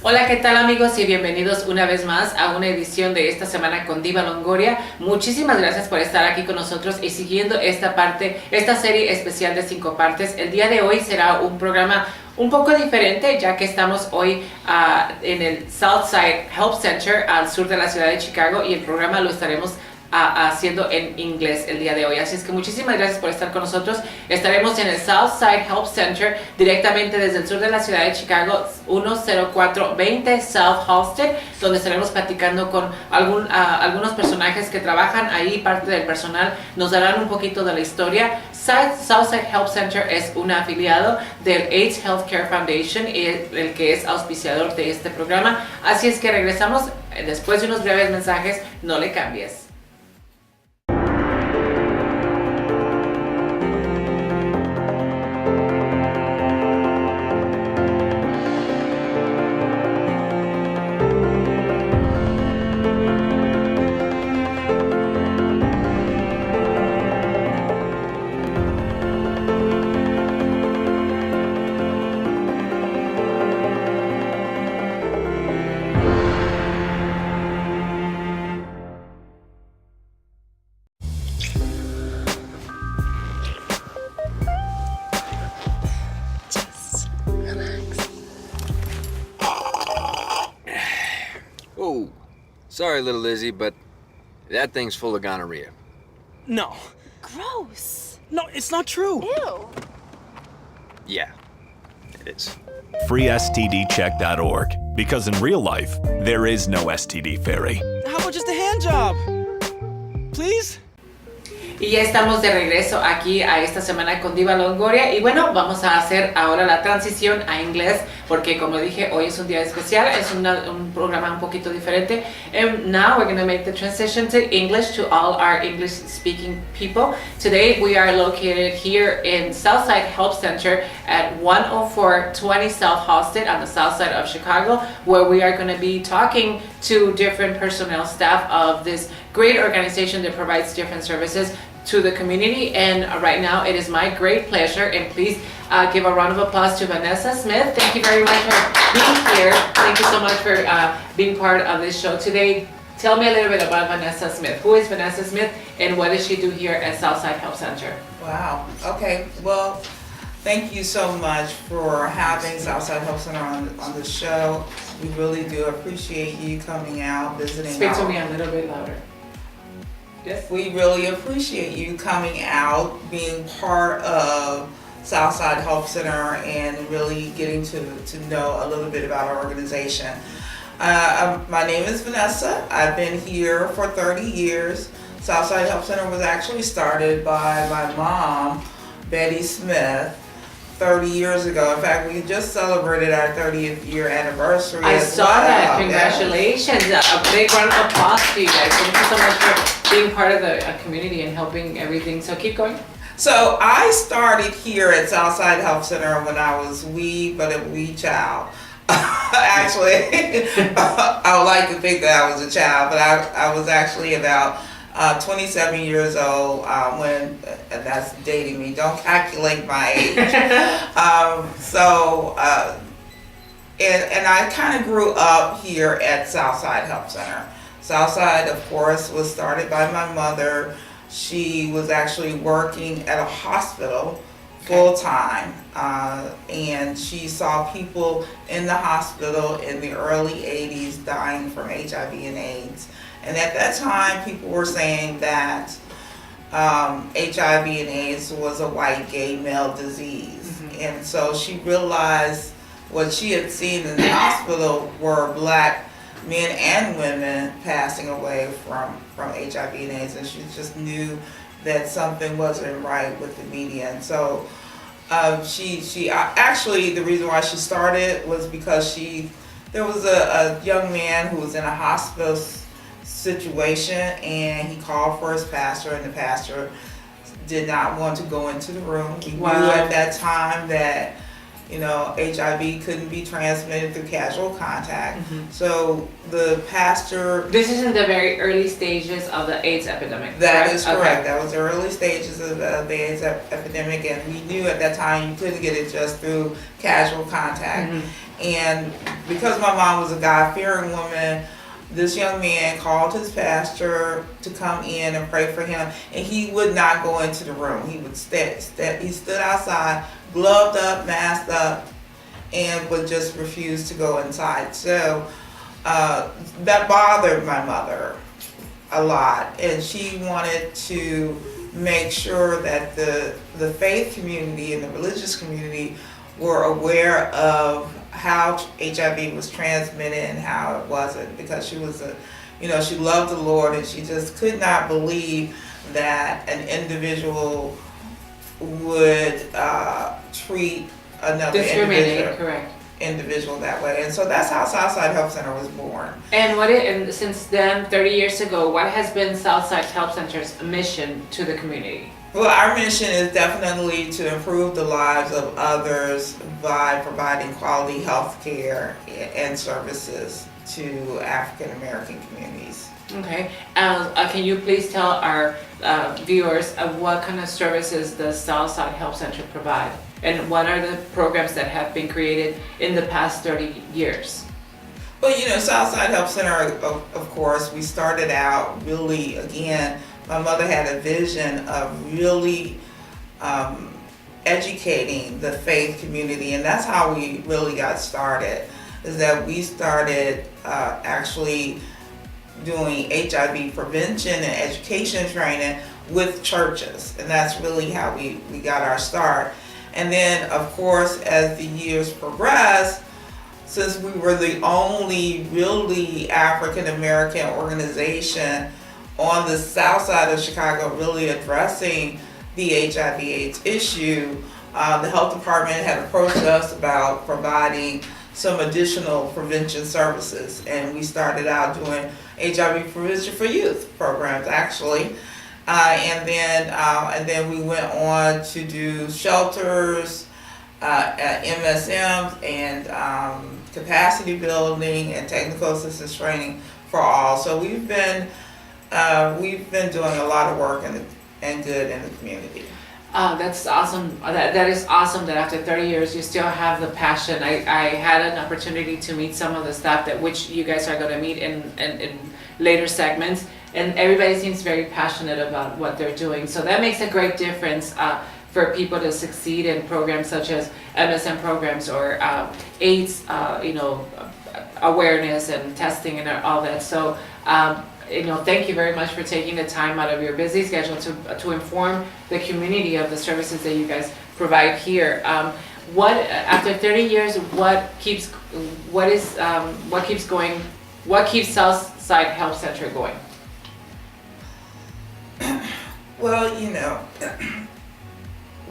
Hola, ¿qué tal amigos? Y bienvenidos una vez más a una edición de Esta Semana con Diva Longoria. Muchísimas gracias por estar aquí con nosotros y siguiendo esta serie especial de 5 partes. El día de hoy será un programa un poco diferente, ya que estamos hoy en el Southside Help Center al sur de la ciudad de Chicago, y el programa lo estaremos haciendo en inglés el día de hoy. Así es que muchísimas gracias por estar con nosotros. Estaremos en el Southside Help Center directamente desde el sur de la ciudad de Chicago, 10420 South Halsted, donde estaremos platicando con algunos personajes que trabajan ahí. Parte del personal nos darán un poquito de la historia. Southside Help Center es un afiliado del AIDS Healthcare Foundation y el que es auspiciador de este programa. Así es que regresamos después de unos breves mensajes. No le cambies. Sorry, little Lizzie, but that thing's full of gonorrhea. No. Gross. No, it's not true. Ew. Yeah, it is. FreeSTDcheck.org. Because in real life, there is no STD fairy. How about just a hand job? Please? Y ya estamos de regreso aquí a Esta Semana con Diva Longoria. Y bueno, vamos a hacer ahora la transición a inglés, porque como dije, hoy es un día especial, es un programa un poquito diferente. And now we're going to make the transition to English to all our English-speaking people. Today we are located here in Southside Help Center at 10420 South Halsted on the south side of Chicago, where we are going to be talking to different personnel staff of this great organization that provides different services to the community. And right now it is my great pleasure, and please give a round of applause to Vanessa Smith. Thank you very much for being here. Thank you so much for being part of this show today. Tell me a little bit about Vanessa Smith. Who is Vanessa Smith and what does she do here at Southside Help Center? Wow. Okay. Well, thank you so much for having Southside Help Center on the show. We really do appreciate you coming out, visiting. Speak to me a little bit louder. Yes. We really appreciate you coming out, being part of Southside Help Center, and really getting to know a little bit about our organization. My name is Vanessa. I've been here for 30 years. Southside Help Center was actually started by my mom, Betty Smith, 30 years ago. In fact, we just celebrated our 30th year anniversary. I saw that. Congratulations. A big round of applause to you guys. Thank you so much for being part of the community and helping everything. So keep going. So I started here at Southside Help Center when I was a wee child. Actually, I would like to think that I was a child, but I was actually about 27 years old when, and that's dating me, don't calculate my age. And I kind of grew up here at Southside Help Center. Southside, of course, was started by my mother. She was actually working at a hospital full time, and she saw people in the hospital in the early 80s dying from HIV and AIDS. And at that time, people were saying that HIV and AIDS was a white gay male disease. Mm-hmm. And so she realized what she had seen in the hospital were black men and women passing away from HIV and AIDS, and she just knew that something wasn't right with the media. And so she actually, the reason why she started was because there was a young man who was in a hospital situation, and he called for his pastor, and the pastor did not want to go into the room. He knew at that time that HIV couldn't be transmitted through casual contact. So the pastor. This is in the very early stages of the AIDS epidemic. That correct? is correct. Okay. That was the early stages of the AIDS epidemic, and we knew at that time you couldn't get it just through casual contact. And because my mom was a God-fearing woman, this young man called his pastor to come in and pray for him, and he would not go into the room. He would he stood outside, gloved up, masked up, and would just refuse to go inside. So that bothered my mother a lot, and she wanted to make sure that the faith community and the religious community were aware of how HIV was transmitted and how it wasn't, because she was she loved the Lord, and she just could not believe that an individual would treat another individual that way. And so that's how Southside Health Center was born. And since then, 30 years ago, what has been Southside Health Center's mission to the community? Well, our mission is definitely to improve the lives of others by providing quality health care and services to African American communities. Okay. Can you please tell our viewers what kind of services does Southside Health Center provide? And what are the programs that have been created in the past 30 years? Well, Southside Health Center, of course, we started out really, again, my mother had a vision of really educating the faith community, and that's how we really got started, is that we started actually doing HIV prevention and education training with churches, and that's really how we got our start. And then, of course, as the years progressed, since we were the only really African American organization on the south side of Chicago really addressing the HIV/AIDS issue, the health department had approached us about providing some additional prevention services, and we started out doing HIV prevention for youth programs, actually, and then we went on to do shelters, MSMs, and capacity building and technical assistance training for all. So we've been doing a lot of work and good in the community. That's awesome. That is awesome that after 30 years you still have the passion. I had an opportunity to meet some of the staff which you guys are going to meet in later segments, and everybody seems very passionate about what they're doing. So that makes a great difference for people to succeed in programs such as MSM programs or AIDS, awareness and testing and all that. So. Thank you very much for taking the time out of your busy schedule to inform the community of the services that you guys provide here. After 30 years, what keeps Southside Health Center going? Well,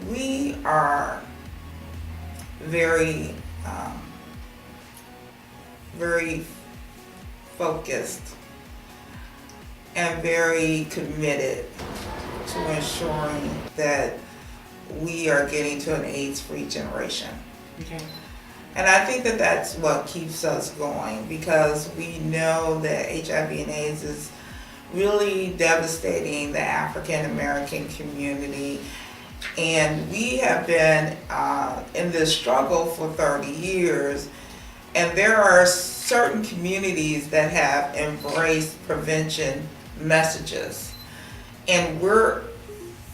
we are very, very focused and very committed to ensuring that we are getting to an AIDS-free generation. Okay. And I think that that's what keeps us going, because we know that HIV and AIDS is really devastating the African American community. And we have been in this struggle for 30 years. And there are certain communities that have embraced prevention messages, and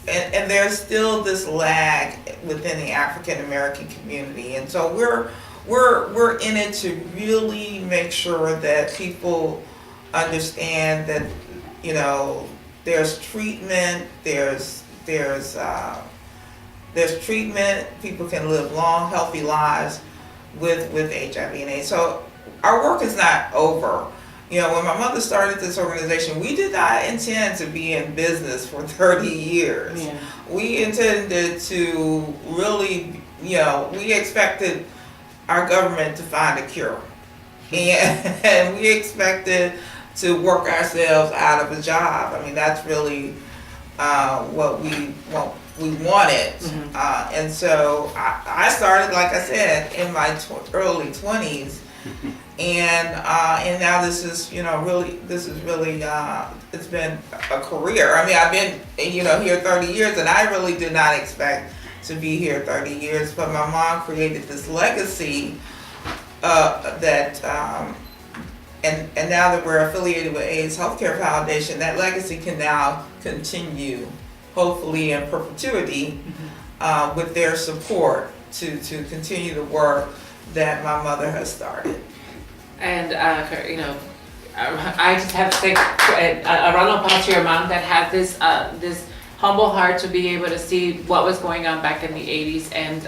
there's still this lag within the African American community, and so we're in it to really make sure that people understand that there's treatment, there's treatment. People can live long, healthy lives with HIV and AIDS. So our work is not over. When my mother started this organization, we did not intend to be in business for 30 years. Yeah. We intended to really, we expected our government to find a cure. And we expected to work ourselves out of a job. I mean, that's really what we we wanted. And so I started, like I said, in my early 20s. And now this is, really, it's been a career. I mean, I've been, here 30 years, and I really did not expect to be here 30 years. But my mom created this legacy that, and now that we're affiliated with AIDS Healthcare Foundation, that legacy can now continue, hopefully in perpetuity, with their support to continue the work that my mother has started. And I just have to say a round of applause to your mom that had this humble heart to be able to see what was going on back in the 80s, and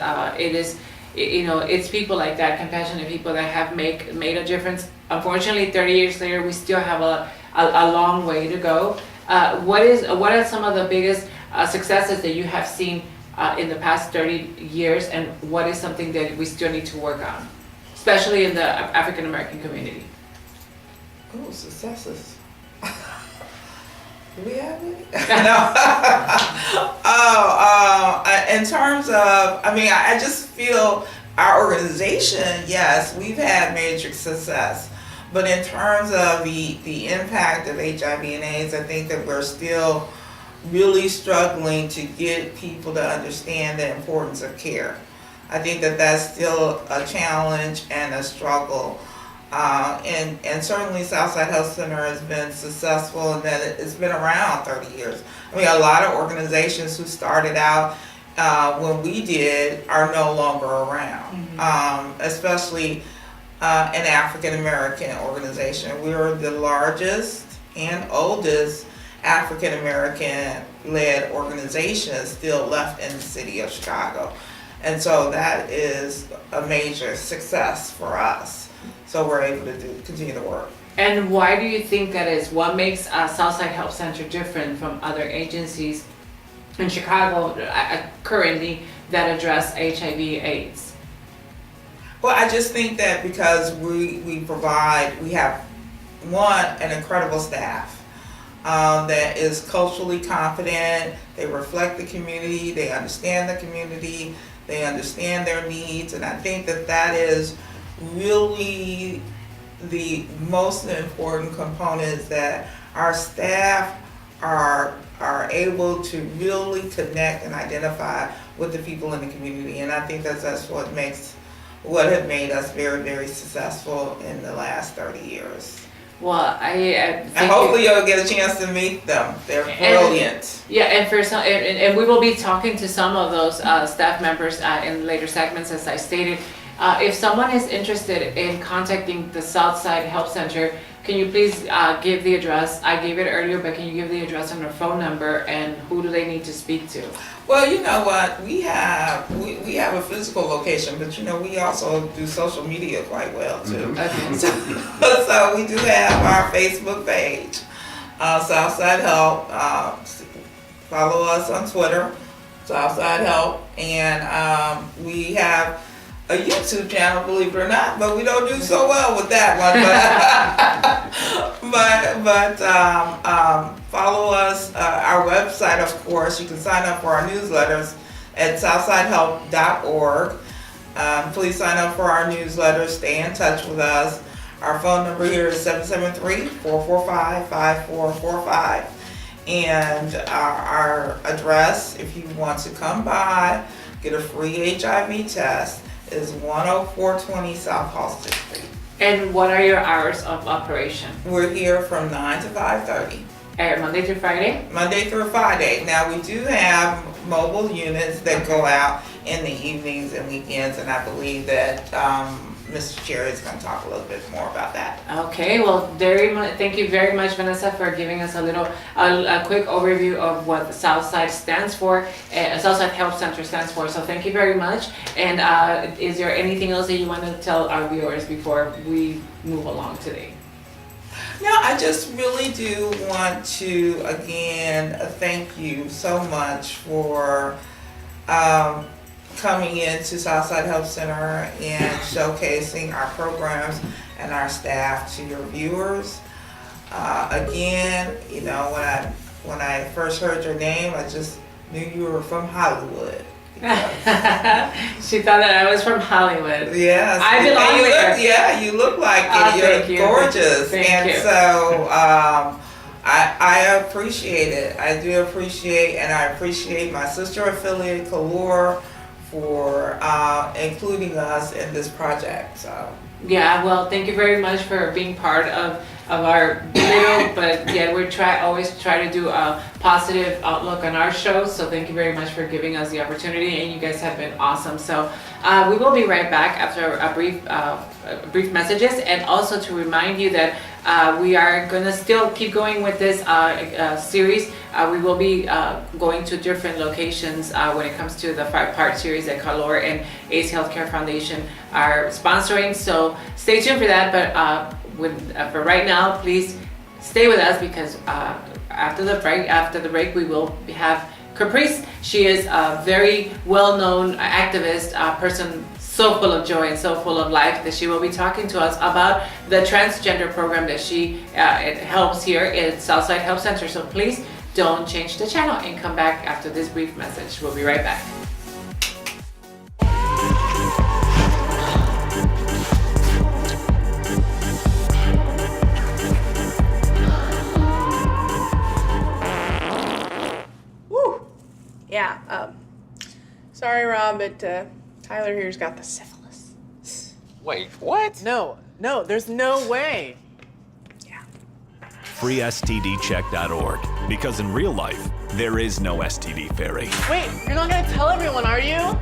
it's people like that, compassionate people that have made a difference. Unfortunately, 30 years later, we still have a long way to go. What are some of the biggest successes that you have seen in the past 30 years, and what is something that we still need to work on, especially in the African American community? Oh, successes. Do we have any? No. In terms of, I just feel our organization, yes, we've had major success. But in terms of the impact of HIV and AIDS, I think that we're still really struggling to get people to understand the importance of care. I think that that's still a challenge and a struggle. And certainly Southside Health Center has been successful in that it's been around 30 years. A lot of organizations who started out when we did are no longer around, especially an African American organization. We were the largest and oldest African American led organization still left in the city of Chicago. And so that is a major success for us. So we're able to continue to work. And why do you think that is? What makes Southside Health Center different from other agencies in Chicago currently that address HIV/AIDS? Well, I just think that because we have an incredible staff that is culturally confident. They reflect the community. They understand the community. They understand their needs. And I think that is really the most important component, is that our staff are able to really connect and identify with the people in the community. And I think that's what have made us very, very successful in the last 30 years. Well, and hopefully you'll get a chance to meet them. They're brilliant. And we will be talking to some of those staff members in later segments, as I stated. If someone is interested in contacting the Southside Health Center, can you please give the address? I gave it earlier, but can you give the address and their phone number, and who do they need to speak to? Well, you know what? We have a physical location, but we also do social media quite well too. Okay. So we do have our Facebook page, Southside Health. Follow us on Twitter, Southside Health, and we have a YouTube channel, believe it or not, but we don't do so well with that one. But follow us. Our website, of course, you can sign up for our newsletters at southsidehealth.org. Please sign up for our newsletters. Stay in touch with us. Our phone number here is 773-445-5445. And our address, if you want to come by, get a free HIV test, is 10420 South Halsted Street. And what are your hours of operation? We're here from 9 to 5:30. Monday through Friday? Monday through Friday. Now we do have mobile units that go out in the evenings and weekends, and I believe that Mr. Cherry is going to talk a little bit more about that. Okay, well, thank you very much, Vanessa, for giving us a quick overview of what Southside stands for, Southside Health Center stands for. So thank you very much. And is there anything else that you want to tell our viewers before we move along today? No, I just really do want to, again, thank you so much for coming into Southside Health Center and showcasing our programs and our staff to your viewers. Again, when I first heard your name, I just knew you were from Hollywood. She thought that I was from Hollywood. Yes. I belong there. You look like Oh, it. thank You're you. gorgeous. Thank and you. so I appreciate it. I do appreciate, and I appreciate my sister affiliate, Kalor, for including us in this project. So. Yeah, well, thank you very much for being part of our little, but yeah, we always try to do a positive outlook on our show. So thank you very much for giving us the opportunity, and you guys have been awesome. So we will be right back after a brief messages, and also to remind you that we are gonna still keep going with this series. We will be going to different locations when it comes to the 5-part series that Kalor and AIDS Healthcare Foundation are sponsoring. So stay tuned for that. But for right now, please stay with us, because after the break, we will have Caprice. She is a very well-known activist, person, so full of joy and so full of life, that she will be talking to us about the transgender program that she helps here at Southside Health Center. So please don't change the channel and come back after this brief message. We'll be right back. Woo! Yeah, sorry, Rob, but Tyler here's got the syphilis. Wait, what? No, there's no way. FreeSTDcheck.org. Because in real life, there is no STD fairy. Wait, you're not gonna tell everyone, are you?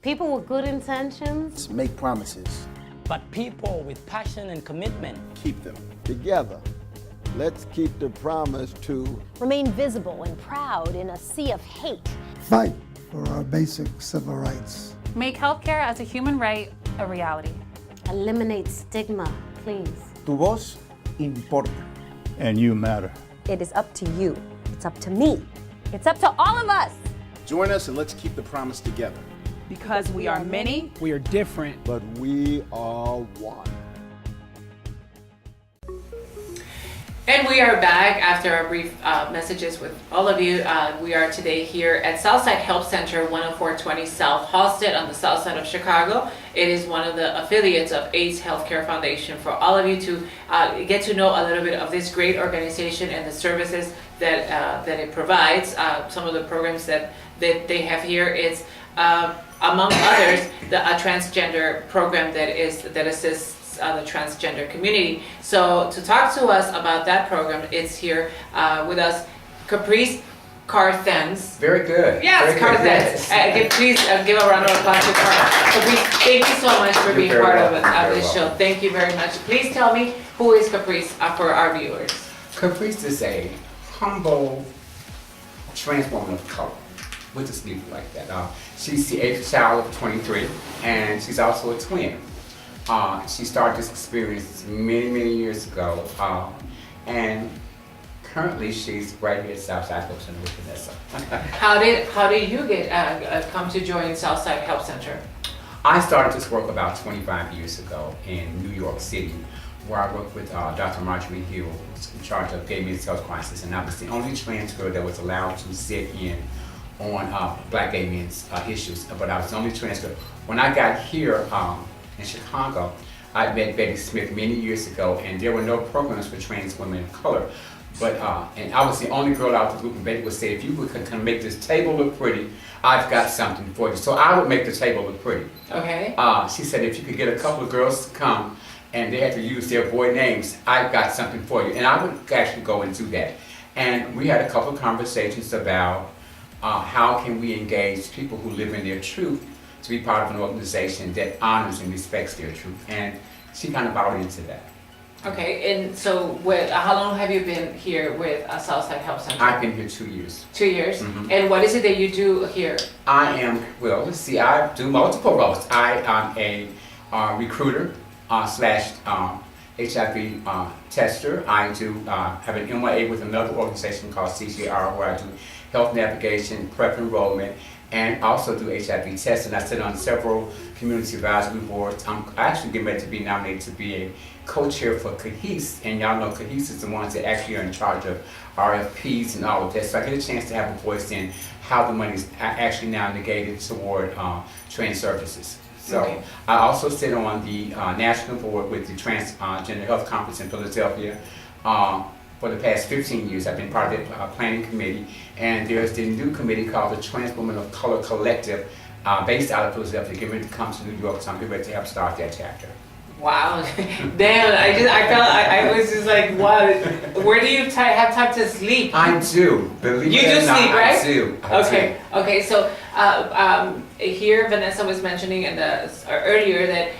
People with good intentions make promises, but people with passion and commitment keep them. Together, let's keep the promise to remain visible and proud in a sea of hate. Fight for our basic civil rights. Make healthcare as a human right a reality. Eliminate stigma, please. Tu voz importa. And you matter. It is up to you. It's up to me. It's up to all of us. Join us and let's keep the promise together. Because we are many, We are different. but we are one. And we are back after our brief messages with all of you. We are today here at Southside Health Center, 10420 South Halsted on the south side of Chicago. It is one of the affiliates of AIDS Healthcare Foundation, for all of you to get to know a little bit of this great organization and the services that it provides. Some of the programs that they have here is, among others, a transgender program that assists the transgender community. So to talk to us about that program, it's here with us Caprice Carthens. Very good. Yes, Very good. Carthens. Please give a round of applause to Caprice. Thank you so much for being part of this show. Thank you very much. Please tell me, who is Caprice for our viewers? Caprice is a humble trans woman of color. We'll just leave it like that. She's the 8th child of 23, and she's also a twin. She started this experience many years ago, and currently she's right here at Southside Health Center with Vanessa. How did you get come to join Southside Health Center? I started this work about 25 years ago in New York City, where I worked with Dr. Marjorie Hill, who's in charge of gay men's health crisis, and I was the only trans girl that was allowed to sit in on black gay men's issues, but I was the only trans girl. When I got here in Chicago, I met Betty Smith many years ago, and there were no programs for trans women of color. But and I was the only girl out of the group, and Betty would say, if you can make this table look pretty, I've got something for you. So I would make the table look pretty. Okay. She said, if you could get a couple of girls to come, and they had to use their boy names, I've got something for you. And I would actually go and do that. And we had a couple of conversations about how can we engage people who live in their truth to be part of an organization that honors and respects their truth. And she kind of bought into that. Okay, and so how long have you been here with Southside Health Center? I've been here 2 years. 2 years? Mm-hmm. And what is it that you do here? I am, well, let's see, I do multiple roles. I am a recruiter slash HIV tester. I do have an MYA with another organization called CJR, where I do health navigation, prep enrollment, and also do HIV testing. I sit on several community advisory boards. I'm actually getting ready to be nominated to be a co-chair for CAHESE, and y'all know CAHESE is the ones that actually are in charge of RFPs and all of that. So I get a chance to have a voice in how the money is actually now negated toward trans services. So Okay. I also sit on the national board with the Transgender Health Conference in Philadelphia. For the past 15 years, I've been part of the planning committee, and there's the new committee called the Trans Women of Color Collective, based out of Philadelphia, getting ready to come to New York, so I'm getting ready to help start that chapter. Wow, damn! I was just like, wow. Where do you have time to sleep? I do. Believe You it do or not, sleep, right? I do. I Okay, do. okay. So here, Vanessa was mentioning earlier that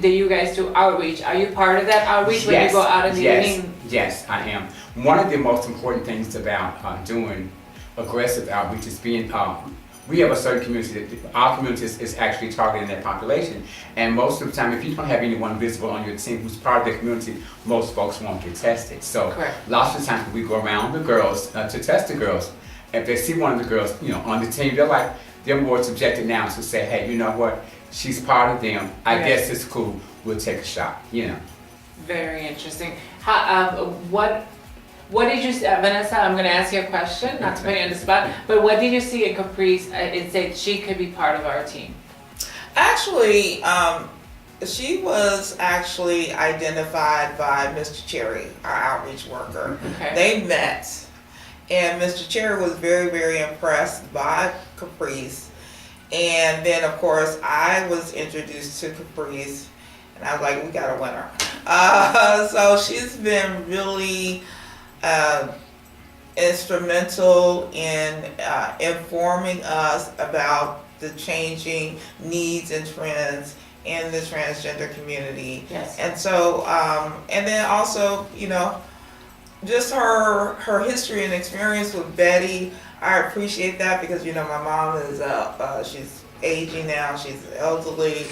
you guys do outreach. Are you part of that outreach when you go out in the evening? Yes, I am. One of the most important things about doing aggressive outreach is being. We have a certain community that our community is actually targeting that population, and most of the time, if you don't have anyone visible on your team who's part of the community, most folks won't get tested. So Correct. lots of times we go around the girls to test the girls. If they see one of the girls, on the team, they're more subjected now to say, hey, you know what? She's part of them. I Right. guess it's cool. We'll take a shot. Very interesting. What did you see, Vanessa? I'm going to ask you a question, not to put you on the spot, but what did you see in Caprice? It said she could be part of our team. Actually, she was actually identified by Mr. Cherry, our outreach worker. Okay. They met, and Mr. Cherry was very, very impressed by Caprice. And then, of course, I was introduced to Caprice, and I was like, we got a winner. So she's been really instrumental in informing us about the changing needs and trends in the transgender community. Yes. And so, and then also, just her history and experience with Betty, I appreciate that because, my mom is, she's aging now, she's elderly,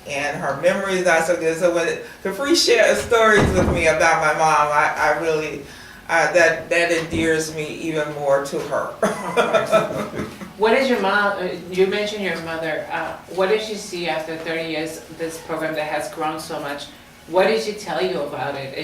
and her memory is not so good. So when Caprice shares stories with me about my mom, I really, that endears me even more to her. What is your mom, you mentioned your mother, what did she see after 30 years, this program that has grown so much? What did she tell you about it?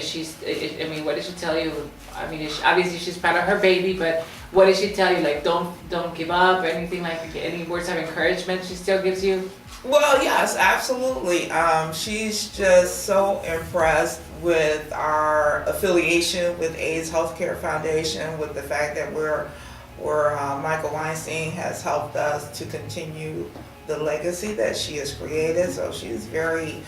What did she tell you? Obviously she's proud of her baby, but what did she tell you? Like, don't give up, or anything like, any words of encouragement she still gives you? Well, yes, absolutely. She's just so impressed with our affiliation with AIDS Healthcare Foundation, with the fact that we're Michael Weinstein has helped us to continue the legacy that she has created. So she's very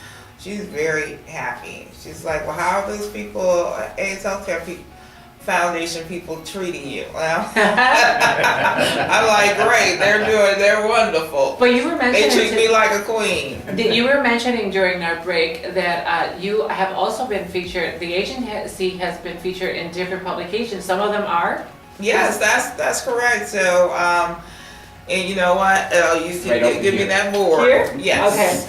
happy. She's like, well, how are those people, AIDS Healthcare Foundation people treating you? Well, I'm like, great, they're wonderful. But you were mentioning, they treat me like a queen. You were mentioning during our break that you have also been featured, the agency has been featured in different publications. Some of them are? Yes, that's correct. So, and you know what? You can give me that board. Here? Yes.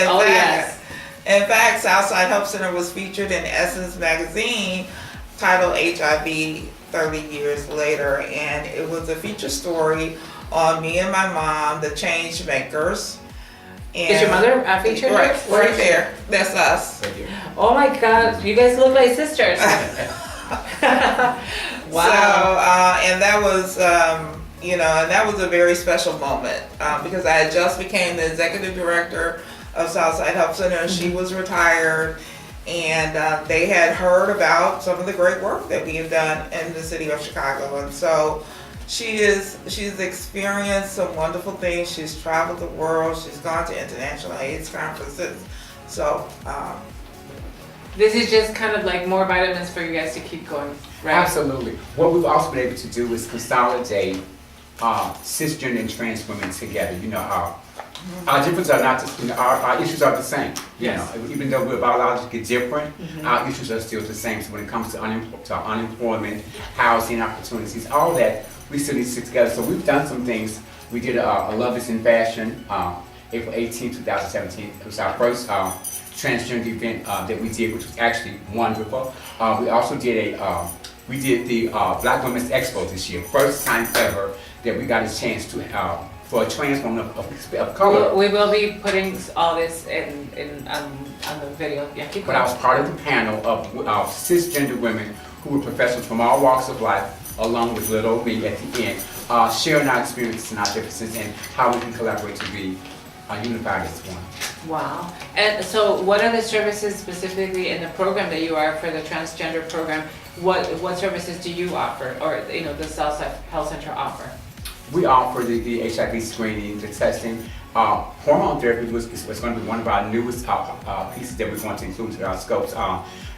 Okay. In fact, Southside Health Center was featured in Essence magazine, titled HIV 30 Years Later, and it was a feature story on me and my mom, the change makers. And Is your mother featured? Right there. That's us. Oh my God, you guys look like sisters. Wow. So, and that was, and that was a very special moment because I had just became the executive director of Southside Health Center, and she was retired, and they had heard about some of the great work that we have done in the city of Chicago, and so she's experienced some wonderful things. She's traveled the world. She's gone to international AIDS conferences. So. This is just kind of like more vitamins for you guys to keep going, right? Absolutely. What we've also been able to do is consolidate cisgender and trans women together. Our differences are not, our issues are the same. Even though we're biologically different, our issues are still the same. So when it comes to unemployment, housing opportunities, all that, we still need to stick together. So we've done some things. We did a Love is in Fashion, April 18, 2017. It was our first transgender event that we did, which was actually wonderful. We also did We did the Black Women's Expo this year. First time ever that we got a chance to for a trans woman of color. We will be putting all this on the video. Yeah, keep But going. I was part of the panel of cisgender women who were professionals from all walks of life, along with little me at the end, sharing our experiences and our differences and how we can collaborate to be unified as one. Wow. And so what are the services specifically in the program that you are for the transgender program? What services do you offer, or the Southside Health Center offer? We offer the HIV screening, the testing. Hormone therapy was going to be one of our newest pieces that we're going to include in our scopes.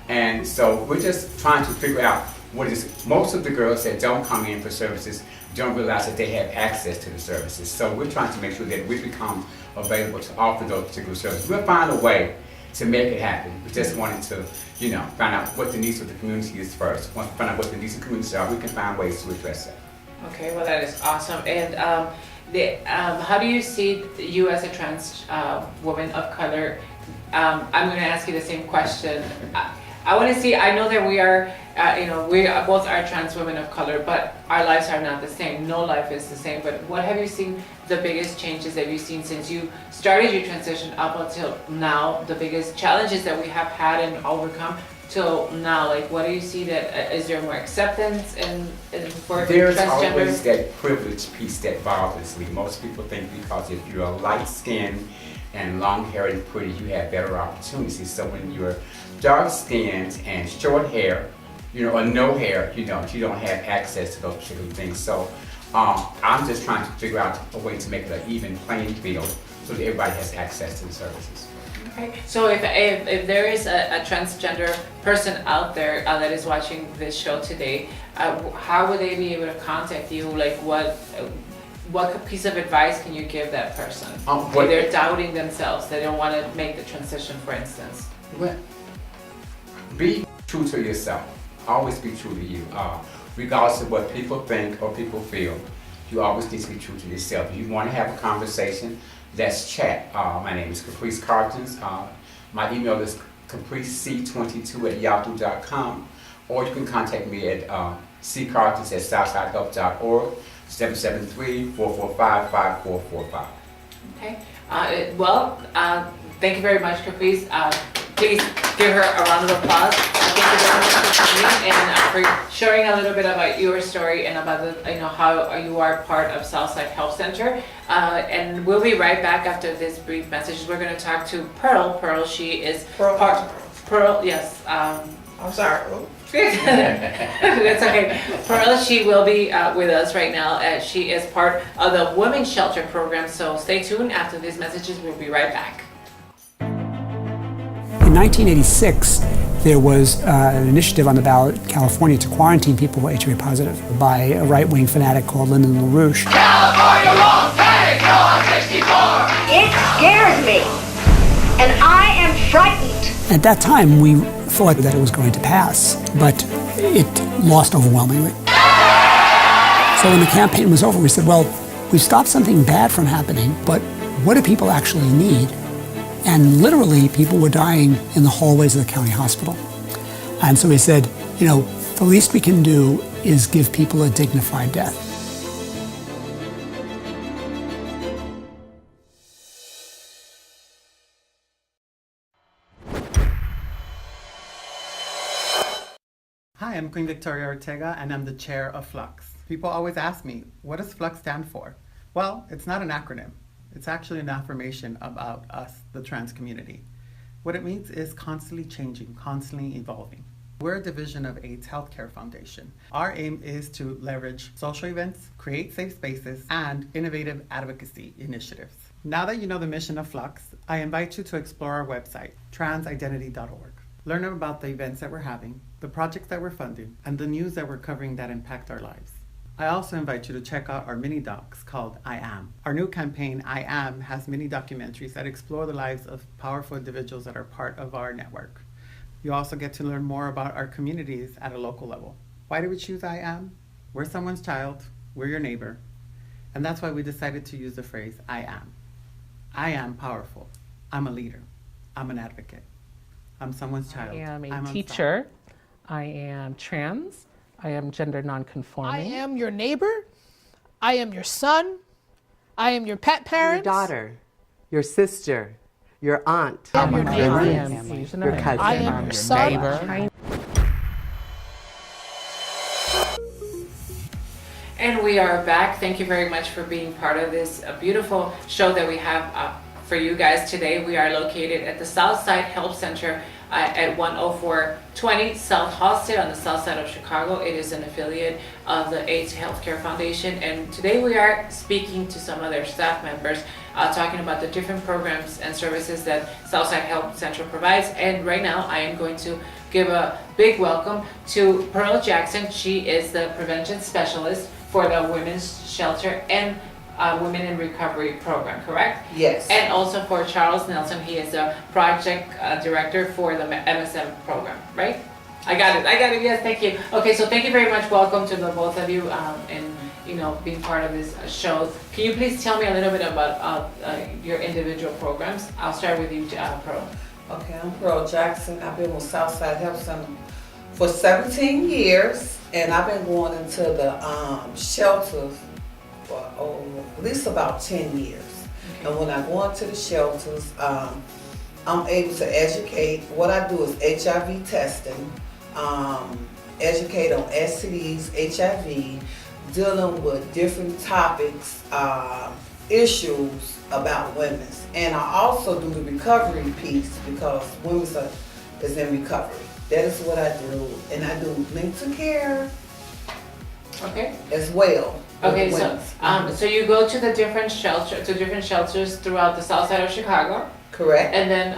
And so we're just trying to figure out what is, most of the girls that don't come in for services don't realize that they have access to the services. So we're trying to make sure that we become available to offer those particular services. We'll find a way to make it happen. We just wanted to, find out what the needs of the community is first. Once we find out what the needs of the community are, we can find ways to address that. Okay, well that is awesome. And how do you see you as a trans woman of color? I'm going to ask you the same question. I want to see, I know that we are, we both are trans women of color, but our lives are not the same. No life is the same. But what have you seen, the biggest changes that you've seen since you started your transition up until now, the biggest challenges that we have had and overcome till now? Like, what do you see that, is there more acceptance for There's transgender? always that privilege piece that bothers me. Most people think because if you're light skinned and long hair and pretty, you have better opportunities. So when you're dark skinned and short hair, or no hair, you don't have access to those particular things. So I'm just trying to figure out a way to make it an even playing field so that everybody has access to the services. Okay. So if there is a transgender person out there that is watching this show today, how would they be able to contact you? Like what piece of advice can you give that person? If they're doubting themselves, they don't want to make the transition, for instance. Well, be true to yourself. Always be true to you. Regardless of what people think or people feel, you always need to be true to yourself. If you want to have a conversation, let's chat. My name is Caprice Cartons. My email is capricec22@yahoo.com, or you can contact me at ccartons@southsidehealth.org, 773-445-5445. Okay. Thank you very much, Caprice. Please give her a round of applause. Thank you very much for coming and for sharing a little bit about your story and about how you are part of Southside Health Center. And we'll be right back after this brief message. We're going to talk to Pearl. Pearl, she is Pearl. Yes. I'm sorry. That's okay. Pearl, she will be with us right now. She is part of the Women's Shelter program. So stay tuned. After these messages, we'll be right back. In 1986, there was an initiative on the ballot in California to quarantine people who were HIV positive by a right-wing fanatic called Lyndon LaRouche. California won't pay till I'm 64! It scares me, and I am frightened. At that time, we thought that it was going to pass, but it lost overwhelmingly. So when the campaign was over, we said, well, we've stopped something bad from happening, but what do people actually need? And literally, people were dying in the hallways of the county hospital. And so we said, the least we can do is give people a dignified death. Hi, I'm Queen Victoria Ortega, and I'm the chair of Flux. People always ask me, what does Flux stand for? Well, it's not an acronym. It's actually an affirmation about us, the trans community. What it means is constantly changing, constantly evolving. We're a division of AIDS Healthcare Foundation. Our aim is to leverage social events, create safe spaces, and innovative advocacy initiatives. Now that you know the mission of Flux, I invite you to explore our website, transidentity.org. Learn about the events that we're having, the projects that we're funding, and the news that we're covering that impact our lives. I also invite you to check out our mini docs called I Am. Our new campaign, I Am, has mini documentaries that explore the lives of powerful individuals that are part of our network. You also get to learn more about our communities at a local level. Why did we choose I Am? We're someone's child, we're your neighbor, and that's why we decided to use the phrase I am. I am powerful. I'm a leader. I'm an advocate. I'm someone's child. I am a teacher. I am trans. I am gender nonconforming. I am your neighbor. I am your son. I am your pet parent. Your daughter, your sister, your aunt, I am your neighbor. I am Asian your American. cousin. I am your son. neighbor. And we are back. Thank you very much for being part of this beautiful show that we have for you guys today. We are located at the Southside Health Center at 10420 South Halsted on the south side of Chicago. It is an affiliate of the AIDS Healthcare Foundation. And today we are speaking to some of their staff members, talking about the different programs and services that Southside Health Center provides. And right now I am going to give a big welcome to Pearl Jackson. She is the prevention specialist for the Women's Shelter and Women in Recovery program, correct? Yes. And also for Charles Nelson, he is the project director for the MSM program, right? I got it, yes, thank you. Okay, so thank you very much. Welcome to the both of you and being part of this show. Can you please tell me a little bit about your individual programs? I'll start with you, Pearl. Okay, I'm Pearl Jackson. I've been with Southside Health Center for 17 years, and I've been going into the shelters for at least about 10 years. Okay. And when I go into the shelters, I'm able to educate. What I do is HIV testing, educate on STDs, HIV, dealing with different topics, issues about women. And I also do the recovery piece because women is in recovery. That is what I do. And I do mental care as well. Okay, so you go to the different shelters throughout the south side of Chicago. Correct. And then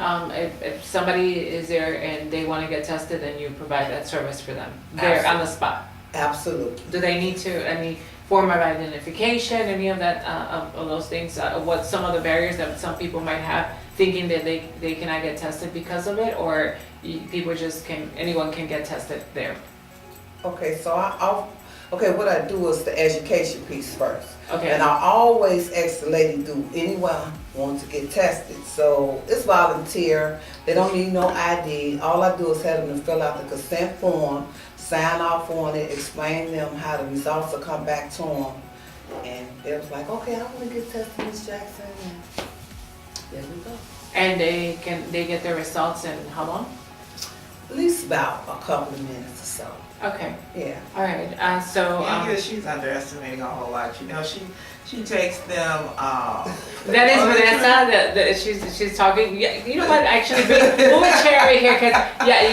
if somebody is there and they want to get tested, then you provide that service for them there on the spot. Absolutely. Do they need any form of identification, any of that, of those things? What some of the barriers that some people might have, thinking that they cannot get tested because of it, or anyone can get tested there? Okay, so what I do is the education piece first. Okay. And I always ask the lady, do anyone want to get tested? So it's volunteer. They don't need no ID. All I do is have them to fill out the consent form, sign off on it, explain to them how the results will come back to them. And they was like, okay, I want to get tested, Ms. Jackson. And there we go. And they get their results in how long? At least about a couple of minutes or so. Okay. Yeah. All right. She's underestimating a whole lot. She takes them. That is Vanessa. She's talking. Yeah, you know what? Actually, move a chair right here, cause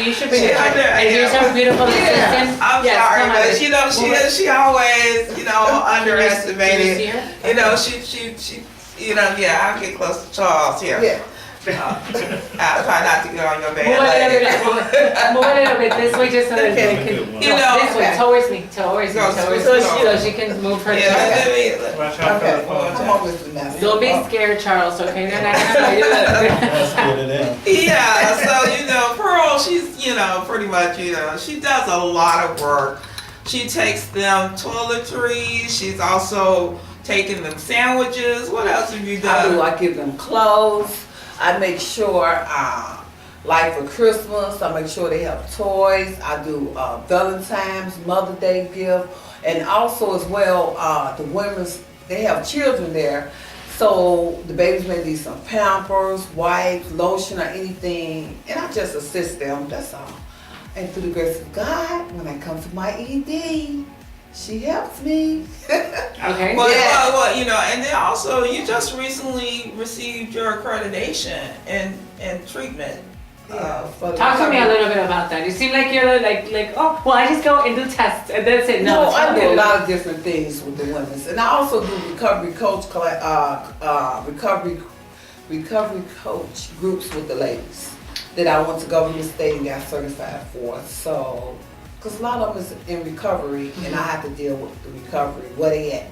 you should bring a chair. And here's our beautiful assistant. I'm sorry, but she always underestimated. She I'll get close to Charles here. Yeah. I'll try not to get on your bed. Move a little bit this way, just so that they can. This way, towards me, so she can move her chair. Don't be scared, Charles. Okay, they're not gonna so Pearl, she's pretty much she does a lot of work. She takes them toiletries. She's also taking them sandwiches. What else have you done? I give them clothes. I make sure, like for Christmas, I make sure they have toys. I do Valentine's, Mother's Day gift, and also as well, the women's, they have children there, so the babies may need some Pampers, wipes, lotion, or anything, and I just assist them, that's all. And through the grace of God, when I come to my ED, she helps me. Okay. Well, and then also you just recently received your accreditation and treatment. Talk to me a little bit about that. You seem like you're like I just go and do tests and that's it. No, I do a lot of different things with the women, and I also do recovery coach groups with the ladies that I went to government state and got certified for. So. Because a lot of them is in recovery, and I have to deal with the recovery, where they at,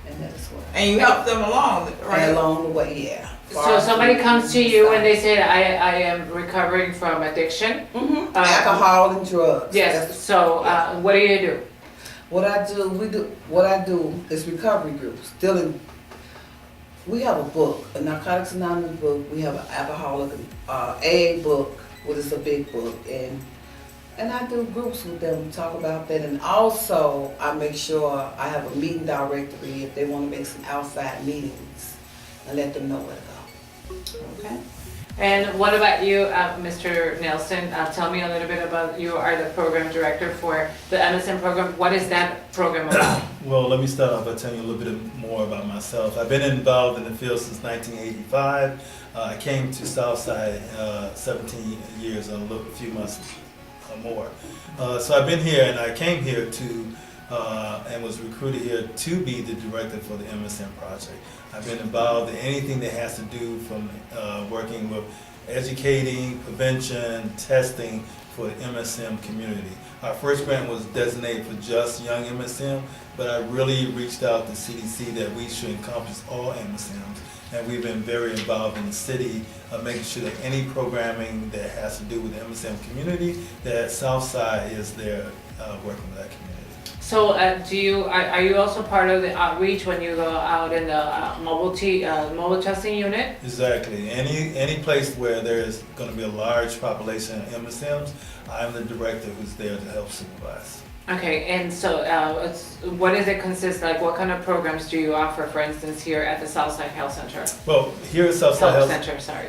and that's what. And you help them along, right? And along the way, yeah. So somebody comes to you and they say, I am recovering from addiction. Mm-hmm. Alcohol and drugs. Yes, so what do you do? What I do is recovery groups. We have a book, a Narcotics Anonymous book, we have an alcoholic AA book, which is a big book, and And I do groups with them, we talk about that, and also I make sure I have a meeting directory if they want to make some outside meetings, and let them know where to go. Okay. And what about you, Mr. Nelson? Tell me a little bit about, you are the program director for the MSN program. What is that program about? Well, let me start off by telling you a little bit more about myself. I've been involved in the field since 1985. I came to Southside 17 years and a few months more. So I've been here, and I came here to and was recruited here to be the director for the MSN project. I've been involved in anything that has to do from working with educating, prevention, testing for the MSM community. Our first grant was designated for just young MSM, but I really reached out to CDC that we should encompass all MSMs. And we've been very involved in the city, making sure that any programming that has to do with the MSM community, that Southside is there working with that community. So are you also part of the outreach when you go out in the mobile testing unit? Exactly. Any place where there is going to be a large population of MSMs, I'm the director who's there to help supervise. Okay, and so what does it consist, like what kind of programs do you offer, for instance, here at the Southside Health Center? Well, here at Southside Health Center, sorry.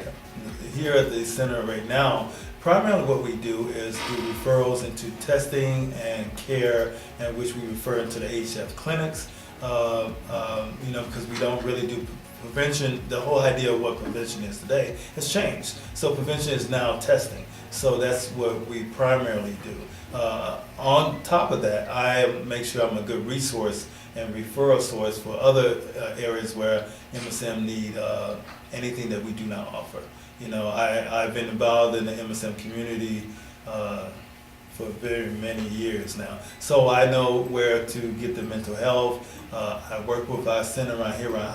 Here at the center right now, primarily what we do is do referrals into testing and care, in which we refer into the HF clinics, because we don't really do prevention. The whole idea of what prevention is today has changed. So prevention is now testing. So that's what we primarily do. On top of that, I make sure I'm a good resource and referral source for other areas where MSM need anything that we do not offer. I've been involved in the MSM community for very many years now. So I know where to get the mental health. I work with our center around here around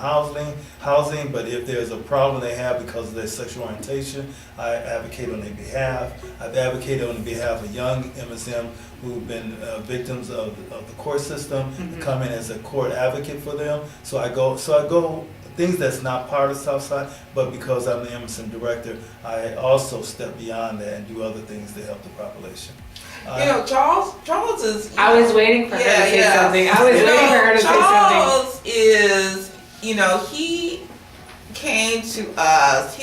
housing, but if there's a problem they have because of their sexual orientation, I advocate on their behalf. I've advocated on behalf of young MSM who've been victims of the court system, to come in as a court advocate for them. So I go things that's not part of Southside, but because I'm the MSM director, I also step beyond that and do other things to help the population. Charles is... I was waiting for her to say something. Charles is, he came to us,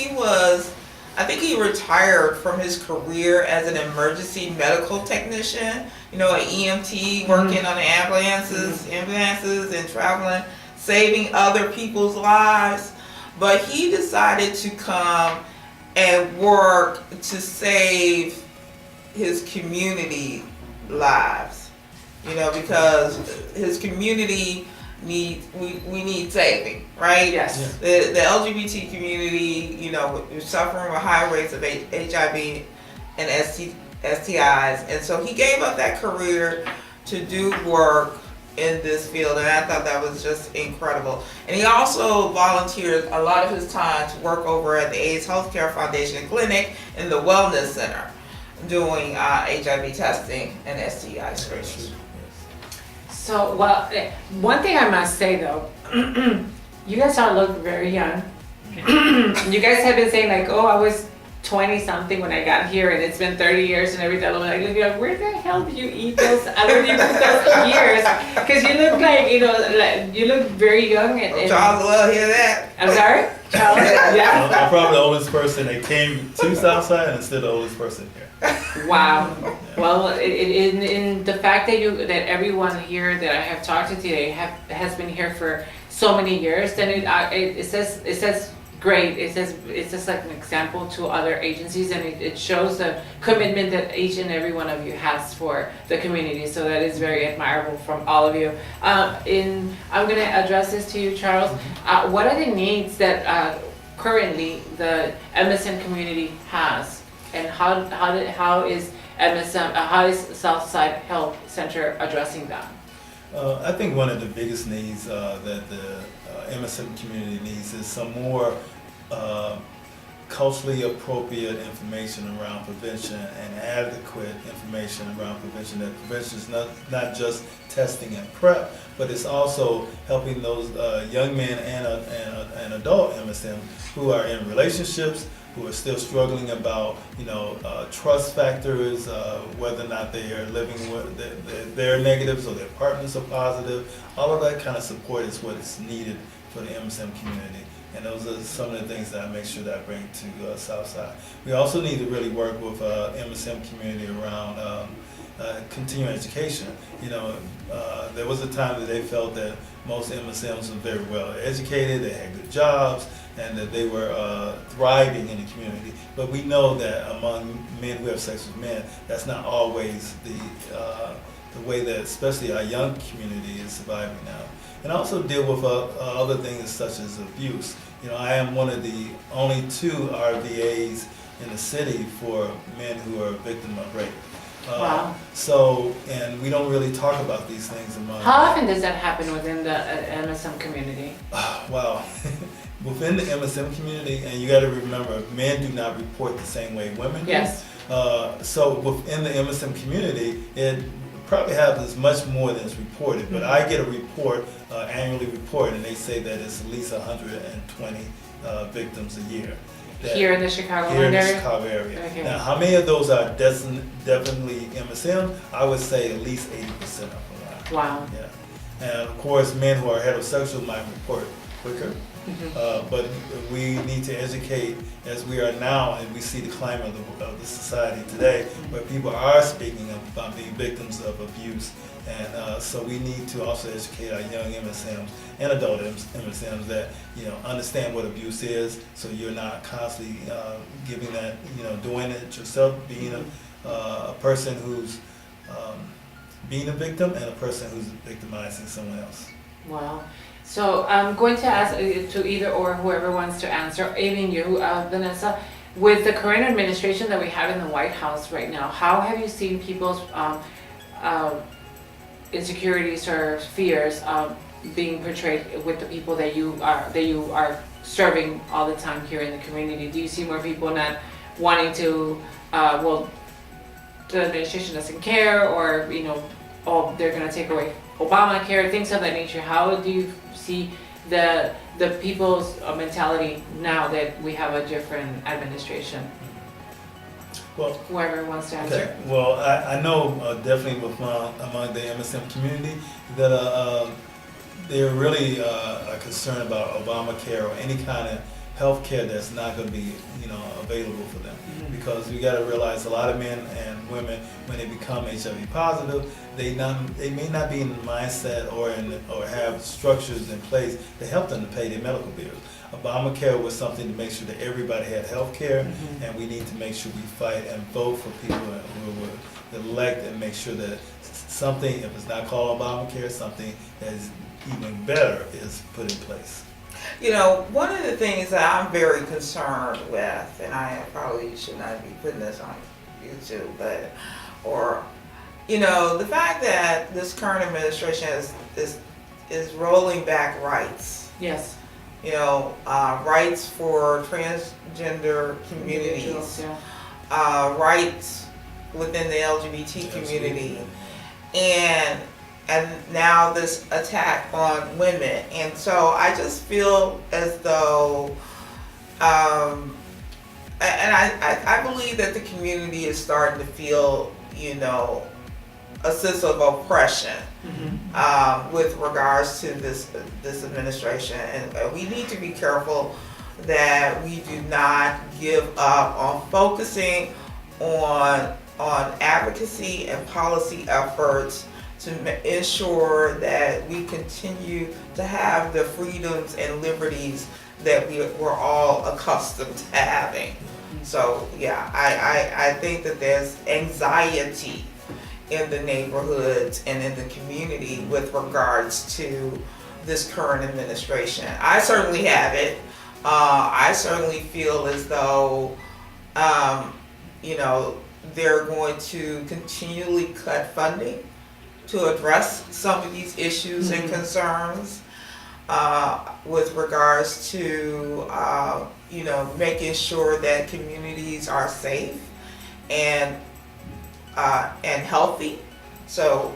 I think he retired from his career as an emergency medical technician, an EMT working on the ambulances and traveling, saving other people's lives. But he decided to come and work to save his community lives, because his community we need saving, right? Yes. The LGBT community, we're suffering with high rates of HIV and STIs, and so he gave up that career to do work in this field, and I thought that was just incredible. And he also volunteered a lot of his time to work over at the AIDS Healthcare Foundation Clinic in the Wellness Center, doing HIV testing and STI screening. So, one thing I must say though, you guys all look very young. You guys have been saying like, oh, I was 20 something when I got here, and it's been 30 years and everything. I'm like, where the hell did you eat those? Where did you put those years? Because you look like, you look very young. Charles will hear that. I'm sorry, Charles. Yeah. I'm probably the oldest person that came to Southside, and still the oldest person here. Wow. Well, in the fact that everyone here that I have talked to today has been here for so many years, then it says great. It's just like an example to other agencies, and it shows the commitment that each and every one of you has for the community. So that is very admirable from all of you. I'm going to address this to you, Charles. What are the needs that currently the MSN community has, and how is Southside Health Center addressing that? I think one of the biggest needs that the MSM community needs is some more culturally appropriate information around prevention and adequate information around prevention. That prevention is not just testing and PrEP, but it's also helping those young men and adult MSM who are in relationships, who are still struggling about, trust factors, whether or not they are living with their negatives or their partners are positive. All of that kind of support is what is needed for the MSM community. And those are some of the things that I make sure that I bring to Southside. We also need to really work with MSM community around continuing education. There was a time that they felt that most MSMs were very well educated, they had good jobs, and that they were thriving in the community. But we know that among men who have sex with men, that's not always the way that especially our young community is surviving now. And also deal with other things such as abuse. I am one of the only 2 RVAs in the city for men who are victim of rape. Wow. So, and we don't really talk about these things among. How often does that happen within the MSM community? Wow. Within the MSM community, and you got to remember, men do not report the same way women do. Yes. So within the MSM community, it probably happens much more than is reported. But I get a report, annually report, and they say that it's at least 120 victims a year. Here in the Chicago area? Chicago area. Okay. Now, how many of those are definitely MSM? I would say at least 80% of them are. Wow. Yeah. And of course, men who are heterosexual might report quicker. But we need to educate as we are now, and we see the climate of the society today, where people are speaking about being victims of abuse. And so we need to also educate our young MSMs and adult MSMs that, understand what abuse is, so you're not constantly giving that, doing it yourself, being a person who's being a victim and a person who's victimizing someone else. Wow. So I'm going to ask to either or whoever wants to answer, even you, Vanessa, with the current administration that we have in the White House right now, how have you seen people's insecurities or fears being portrayed with the people that you are serving all the time here in the community? Do you see more people not wanting to, the administration doesn't care, or they're going to take away Obamacare, things of that nature? How do you see the people's mentality now that we have a different administration? Well, whoever wants to answer. Okay. Well, I know definitely among the MSM community that they're really concerned about Obamacare or any kind of health care that's not going to be available for them. Because we got to realize a lot of men and women, when they become HIV positive, they may not be in the mindset or have structures in place to help them to pay their medical bills. Obamacare was something to make sure that everybody had health care, and we need to make sure we fight and vote for people who will elect and make sure that something, if it's not called Obamacare, something that is even better is put in place. One of the things that I'm very concerned with, and I probably should not be putting this on YouTube, the fact that this current administration is rolling back rights. Yes. Rights for transgender communities, rights within the LGBT community, and now this attack on women. And so I just feel as though, and I believe that the community is starting to feel, a sense of oppression with regards to this administration. And we need to be careful that we do not give up on focusing on advocacy and policy efforts to ensure that we continue to have the freedoms and liberties that we're all accustomed to having. So yeah, I think that there's anxiety in the neighborhoods and in the community with regards to this current administration. I certainly have it. I certainly feel as though, they're going to continually cut funding to address some of these issues and concerns with regards to, making sure that communities are safe and healthy. So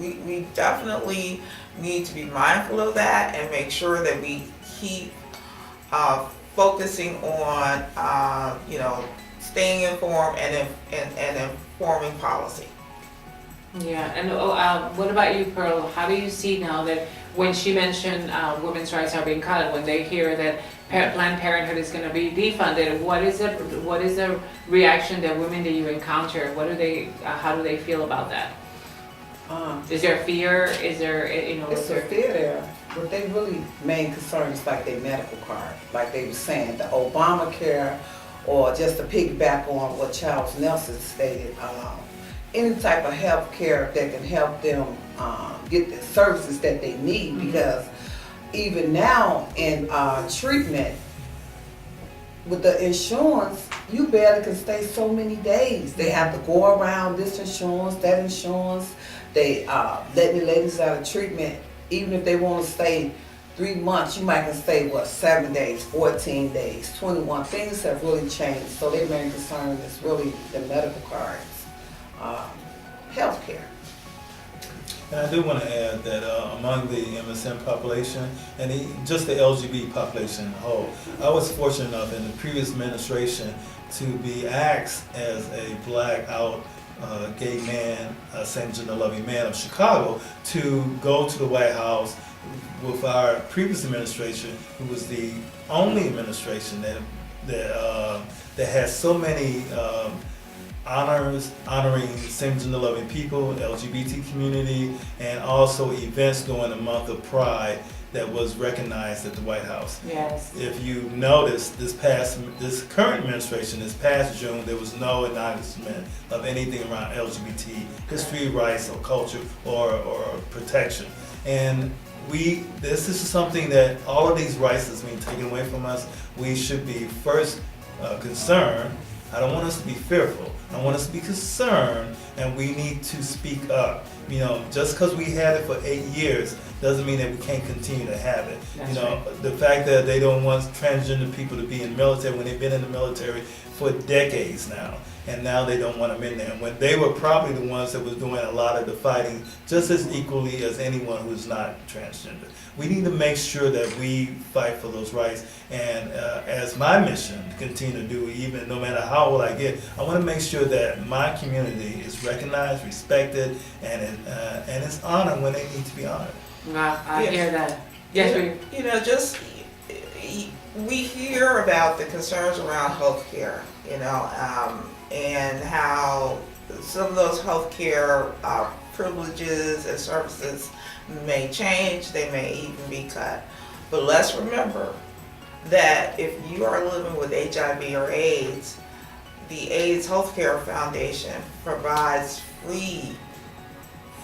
we definitely need to be mindful of that and make sure that we keep focusing on, staying informed and informing policy. Yeah, and what about you, Pearl? How do you see now that when she mentioned women's rights are being cut, when they hear that Planned Parenthood is going to be defunded, what is the reaction that women that you encounter? How do they feel about that? Is there fear? Is there, It's a fear there, but they really main concern is like their medical card, like they were saying, the Obamacare, or just to piggyback on what Charles Nelson stated, any type of health care that can help them get the services that they need, because even now in treatment with the insurance, you barely can stay so many days. They have to go around this insurance, that insurance. They letting ladies out of treatment, even if they want to stay 3 months, you might can stay 7 days, 14 days, 21. Things have really changed. So their main concern is really the medical cards. Healthcare. And I do want to add that among the MSM population and just the LGBT population as a whole, I was fortunate enough in the previous administration to be asked as a black out gay man, same gender loving man of Chicago, to go to the White House with our previous administration, who was the only administration that has so many honoring same gender loving people, LGBT community, and also events during the month of Pride that was recognized at the White House. Yes. If you notice, this current administration, this past June, there was no acknowledgement of anything around LGBT history, rights, or culture, or protection. And this is something that all of these rights that's being taken away from us, we should be first concerned. I don't want us to be fearful. I want us to be concerned, and we need to speak up. Just because we had it for 8 years doesn't mean that we can't continue to have it. That's right. The fact that they don't want transgender people to be in the military when they've been in the military for decades now, and now they don't want them in there. When they were probably the ones that was doing a lot of the fighting just as equally as anyone who's not transgender. We need to make sure that we fight for those rights, and as my mission to continue to do, even no matter how old I get, I want to make sure that my community is recognized, respected, and is honored when they need to be honored. I hear that. Yes, we hear about the concerns around healthcare, and how some of those healthcare privileges and services may change, they may even be cut. But let's remember that if you are living with HIV or AIDS, the AIDS Healthcare Foundation provides free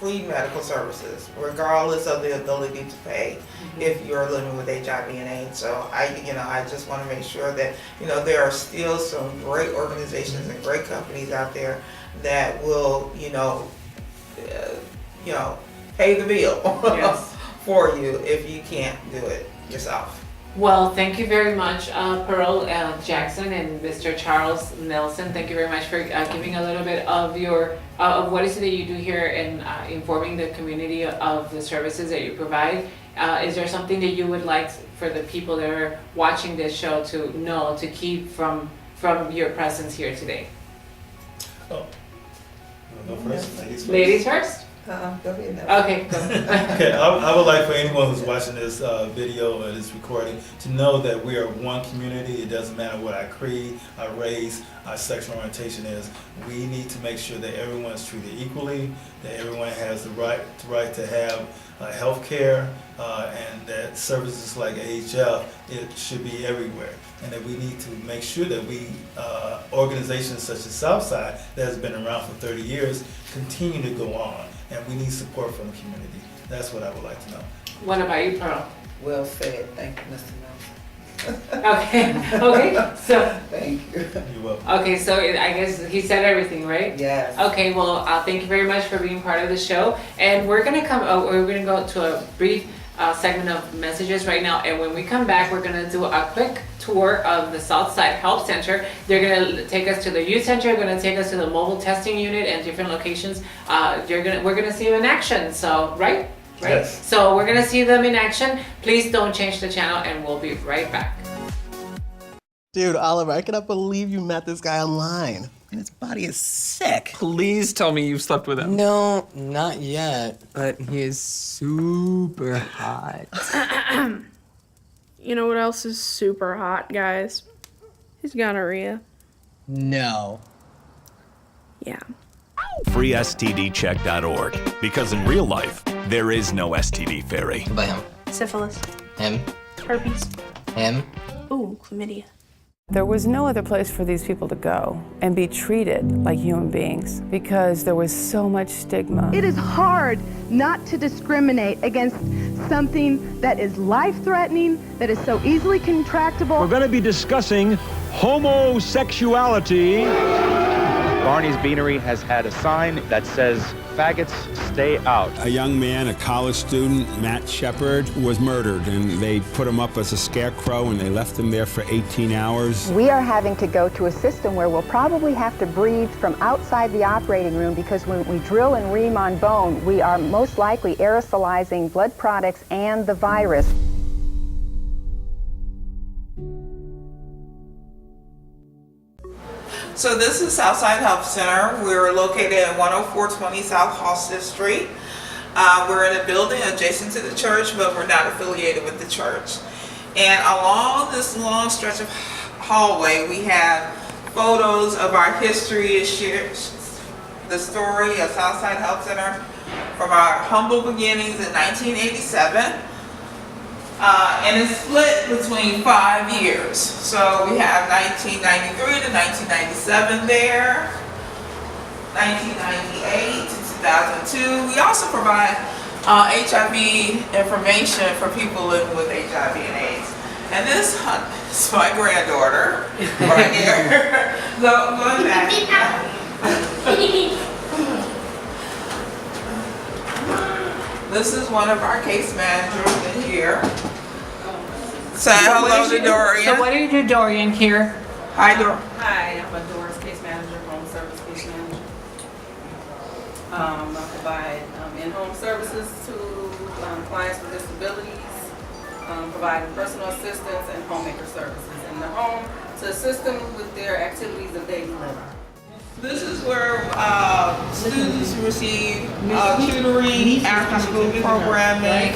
medical services, regardless of the ability to pay, if you're living with HIV and AIDS. So I just want to make sure that there are still some great organizations and great companies out there that will pay the bill Yes. for you if you can't do it yourself. Well, thank you very much, Pearl Jackson and Mr. Charles Nelson. Thank you very much for giving a little bit of your of what is it that you do here and informing the community of the services that you provide. Is there something that you would like for the people that are watching this show to know, to keep from your presence here today? Oh, you want to go first? Ladies first? Go ahead. Okay, go. Okay, I would like for anyone who's watching this video or this recording to know that we are one community. It doesn't matter what our creed, our race, our sexual orientation is. We need to make sure that everyone is treated equally, that everyone has the right to have health care, and that services like AHF, it should be everywhere. And that we need to make sure that organizations such as Southside, that has been around for 30 years, continue to go on. And we need support from the community. That's what I would like to know. What about you, Pearl? Well said. Thank you, Mr. Okay, Nelson. so. Thank you. You're welcome. Okay, so I guess he said everything, right? Yes. Okay, well, thank you very much for being part of the show. And we're gonna go to a brief segment of messages right now. And when we come back, we're gonna do a quick tour of the Southside Help Center. They're gonna take us to the youth center. They're gonna take us to the mobile testing unit and different locations. We're gonna see them in action. So, right? Yes. So we're gonna see them in action. Please don't change the channel, and we'll be right back. Dude, Oliver, I cannot believe you met this guy online. And his body is sick. Please tell me you've slept with him. No, not yet. But he is super hot. You know what else is super hot, guys? He's gonorrhea. No. Yeah. FreeSTDcheck.org. Because in real life, there is no STD fairy. By him. Syphilis. Him. Herpes. Him. Ooh, chlamydia. There was no other place for these people to go and be treated like human beings because there was so much stigma. It is hard not to discriminate against something that is life-threatening, that is so easily contractable. We're going to be discussing homosexuality. Barney's Beanery has had a sign that says, "Faggots, stay out." A young man, a college student, Matt Shepard, was murdered, and they put him up as a scarecrow, and they left him there for 18 hours. We are having to go to a system where we'll probably have to breathe from outside the operating room because when we drill and ream on bone, we are most likely aerosolizing blood products and the virus. So this is Southside Health Center. We're located at 10420 South Halsted Street. We're in a building adjacent to the church, but we're not affiliated with the church. And along this long stretch of hallway, we have photos of our history, the story of Southside Health Center from our humble beginnings in 1987. And it's split between 5 years. So we have 1993 to 1997 there, 1998 to 2002. We also provide HIV information for people living with HIV and AIDS. And this is my granddaughter right here. Going back. This is one of our case managers in here. Say hello to Dorian. So what do you do, Dorian, here? Hi, Dorian. Hi, I'm a Doris case manager, home service case manager. I provide in-home services to clients with disabilities, provide personal assistance and homemaker services in the home to assist them with their activities of daily living. This is where students receive tutoring, after-school programming,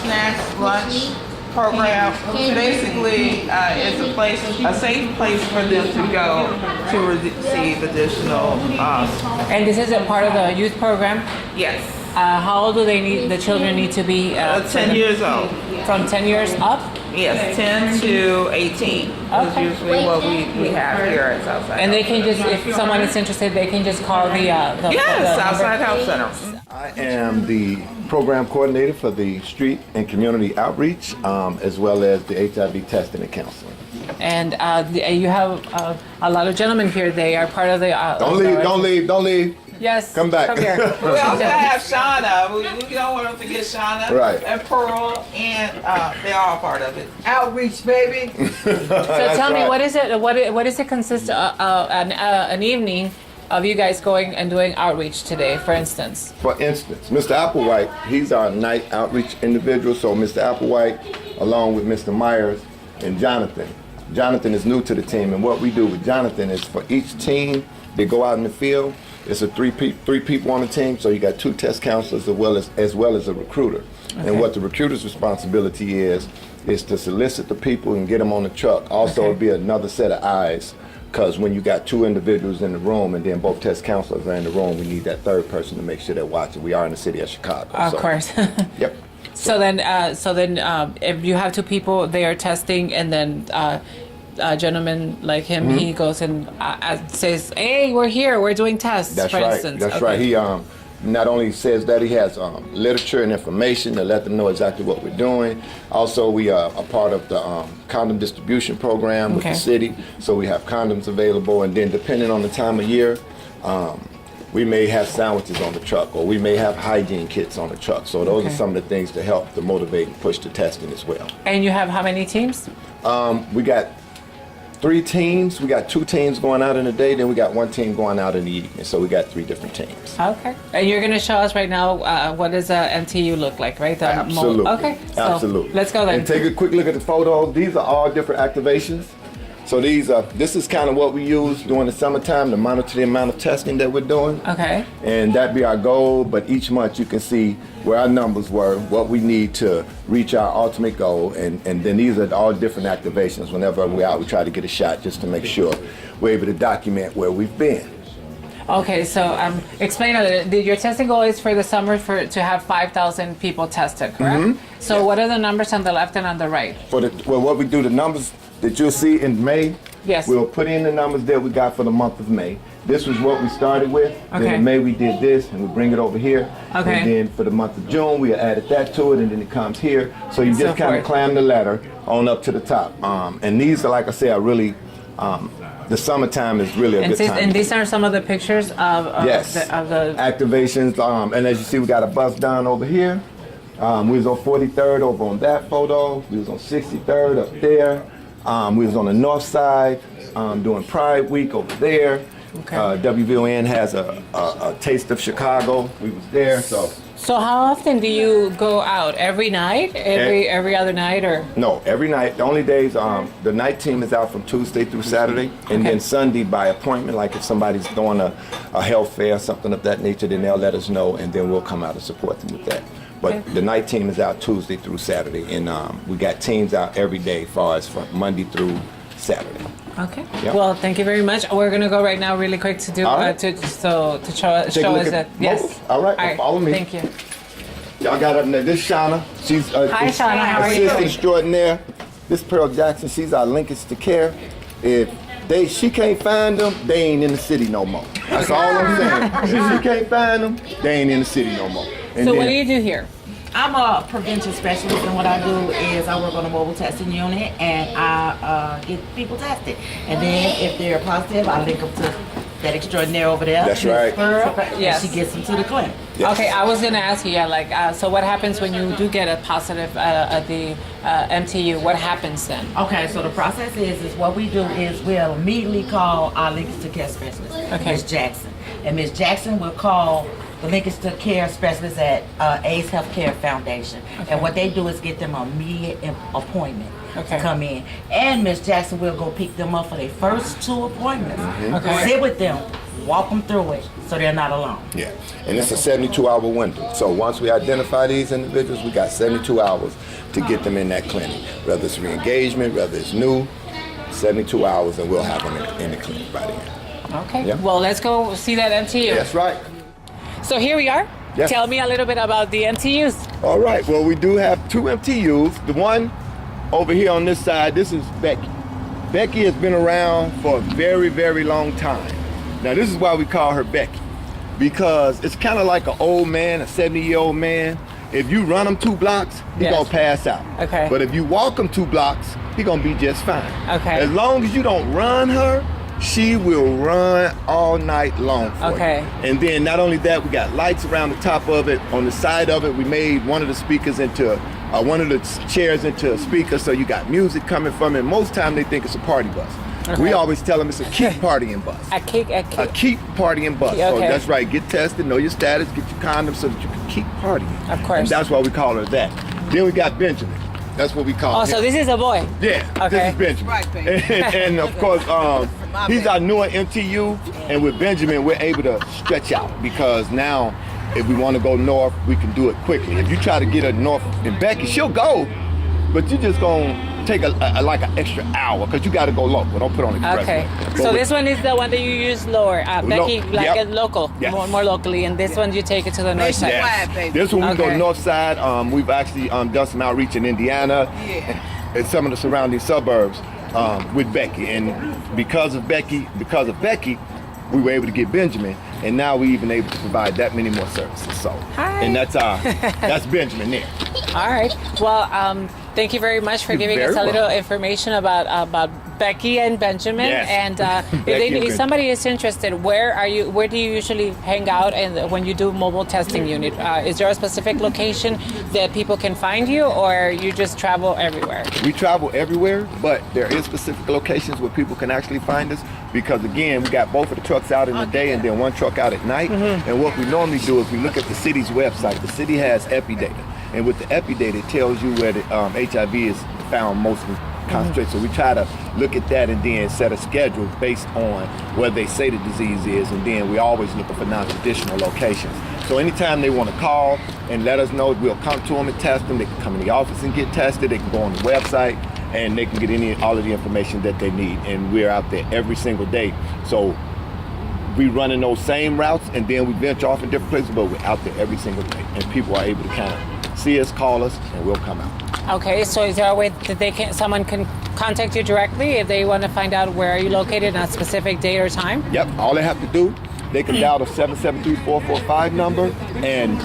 snacks, lunch program. Basically, it's a safe place for them to go to receive additional. And this is a part of the youth program? Yes. How old do the children need to be? 10 years old. From 10 years up? Yes, 10 to 18 is usually what we have here at Southside. And they can just, if someone is interested, they can just call the Southside Health Center. I am the program coordinator for the street and community outreach, as well as the HIV testing and counseling. And you have a lot of gentlemen here. They are part of the. Don't leave. Yes. Come back. Come here. We also have Shauna. We don't want to forget Shauna. Right. And Pearl, and they're all part of it. Outreach, baby. So tell me, what is it? What does it consist of? An evening of you guys going and doing outreach today, for instance? For instance, Mr. Applewhite, he's our night outreach individual. So Mr. Applewhite, along with Mr. Myers and Jonathan. Jonathan is new to the team, and what we do with Jonathan is for each team, they go out in the field. It's a three people on the team, so you got 2 test counselors as well as a recruiter. Okay. And what the recruiter's responsibility is to solicit the people and get them on the truck. Also, it'll be another set of eyes, because when you got 2 individuals in the room and then both test counselors are in the room, we need that third person to make sure they're watching. We are in the city of Chicago. Of course. Yep. So then, if you have 2 people, they are testing, and then a gentleman like him, he goes and says, "Hey, we're here. We're doing tests." That's for right. instance. That's right. He not only says that, he has literature and information to let them know exactly what we're doing. Also, we are a part of the condom distribution program with the city, so we have condoms available. And then, depending on the time of year, we may have sandwiches on the truck, or we may have hygiene kits on the truck. So those are some of the things to help to motivate and push the testing as well. And you have how many teams? We got 3 teams. We got 2 teams going out in the day, then we got 1 team going out in the evening. So we got 3 different teams. Okay. And you're going to show us right now what does Mtu look like, right? Absolutely. Okay. So absolutely. Let's go then. And take a quick look at the photos. These are all different activations. So this is kind of what we use during the summertime to monitor the amount of testing that we're doing. Okay. And that'd be our goal, but each month you can see where our numbers were, what we need to reach our ultimate goal, and then these are all different activations. Whenever we're out, we try to get a shot just to make sure we're able to document where we've been. Okay, so explain a little. Your testing goal is for the summer to have 5,000 people tested, correct? Mm-hmm. So what are the numbers on the left and on the right? Well, what we do, the numbers that you'll see in May, yes, we'll put in the numbers that we got for the month of May. This was what we started with. Okay. Then in May we did this, and we bring it over here. Okay. And then for the month of June, we added that to it, and then it comes here. So you just kind of climb the ladder on up to the top. And these are, like I say, are really, the summertime is really a good time. And these are some of the pictures of yes. the activations. And as you see, we got a bus down over here. We was on 43rd over on that photo. We was on 63rd up there. We was on the north side doing Pride Week over there. Okay. WVON has a taste of Chicago. We was there. So how often do you go out? Every night? Every other night, or? No, every night. The only days the night team is out from Tuesday through Saturday, and then Sunday by appointment. Like if somebody's throwing a health fair, something of that nature, then they'll let us know, and then we'll come out and support them with that. But the night team is out Tuesday through Saturday, and we got teams out every day as far as from Monday through Saturday. Okay. Yep. Well, thank you very much. We're gonna go right now, really quick, to do to show us that. Yes. All right. Well, follow me. Thank you. Y'all got up there. This is Shauna. She's hi, Shauna. How are you? Assistant extraordinaire. This Pearl Jackson. She's our linkage to care. If she can't find them, they ain't in the city no more. That's all I'm saying. If she can't find them, they ain't in the city no more. And so what do you do here? I'm a prevention specialist, and what I do is I work on a mobile testing unit, and I get people tested. And then if they're positive, I link them to that extraordinaire over there. That's right. Yes. And she gets them to the clinic. Yes. Okay, I was gonna ask you, so what happens when you do get a positive at the MTU? What happens then? Okay, so the process is what we do is we'll immediately call our linkage to care specialist, Ms. Jackson, and Ms. Jackson will call the linkage to care specialist at AIDS Healthcare Foundation. Okay. And what they do is get them an immediate appointment to come in. And Ms. Jackson will go pick them up for their first 2 appointments. Mm-hmm. Sit with them, walk them through it so they're not alone. Yeah, and it's a 72-hour window. So once we identify these individuals, we got 72 hours to get them in that clinic. Whether it's re-engagement, whether it's new, 72 hours, and we'll have them in the clinic by then. Okay, well, let's go see that MTU. That's right. So here we are. Yes. Tell me a little bit about the MTUs. All right, well, we do have 2 MTUs. The one over here on this side, this is Becky. Becky has been around for a very, very long time. Now, this is why we call her Becky, because it's kind of like an old man, a 70-year-old man. If you run him 2 blocks, he's gonna pass out. Okay. But if you walk him 2 blocks, he's gonna be just fine. Okay. As long as you don't run her, she will run all night long for you. And then not only that, we got lights around the top of it. On the side of it, we made one of the speakers into, one of the chairs into a speaker, so you got music coming from it. Most time they think it's a party bus. We always tell them it's a keep partying bus. A keep partying bus. So that's right, get tested, know your status, get your condoms so that you can keep partying. Of course. And that's why we call her that. Then we got Benjamin. That's what we call him. Oh, so this is a boy? Yeah, this is Benjamin. Right, and of course, he's our newer MTU, and with Benjamin, we're able to stretch out, because now, if we want to go north, we can do it quickly. If you try to get her north in Becky, she'll go, but you're just going to take like an extra hour, because you got to go local. Don't put on the expressway. So this one is the one that you use lower, Becky, local, more locally, and this one you take it to the north side. Yes. This one we go north side. We've actually done some outreach in Indiana and some of the surrounding suburbs with Becky, and because of Becky, we were able to get Benjamin, and now we're even able to provide that many more services. So, and that's Benjamin there. All right. Well, thank you very much for giving us a little information about Becky and Benjamin. Yes. And if somebody is interested, where do you usually hang out? And when you do mobile testing unit, is there a specific location that people can find you, or you just travel everywhere? We travel everywhere, but there is specific locations where people can actually find us, because again, we got both of the trucks out in the day and then one truck out at night. Mm-hmm. And what we normally do is we look at the city's website. The city has Epidemic, and with the Epidemic, it tells you where the HIV is found mostly concentrated. So we try to look at that and then set a schedule based on where they say the disease is, and then we're always looking for non-traditional locations. So anytime they want to call and let us know, we'll come to them and test them. They can come in the office and get tested. They can go on the website and they can get all of the information that they need. And we're out there every single day. So we running those same routes, and then we venture off in different places, but we're out there every single day. And people are able to kind of see us, call us, and we'll come out. Okay, so is there a way that someone can contact you directly if they want to find out where you're located on a specific date or time? Yep, all they have to do, they can dial the 773-445 number, and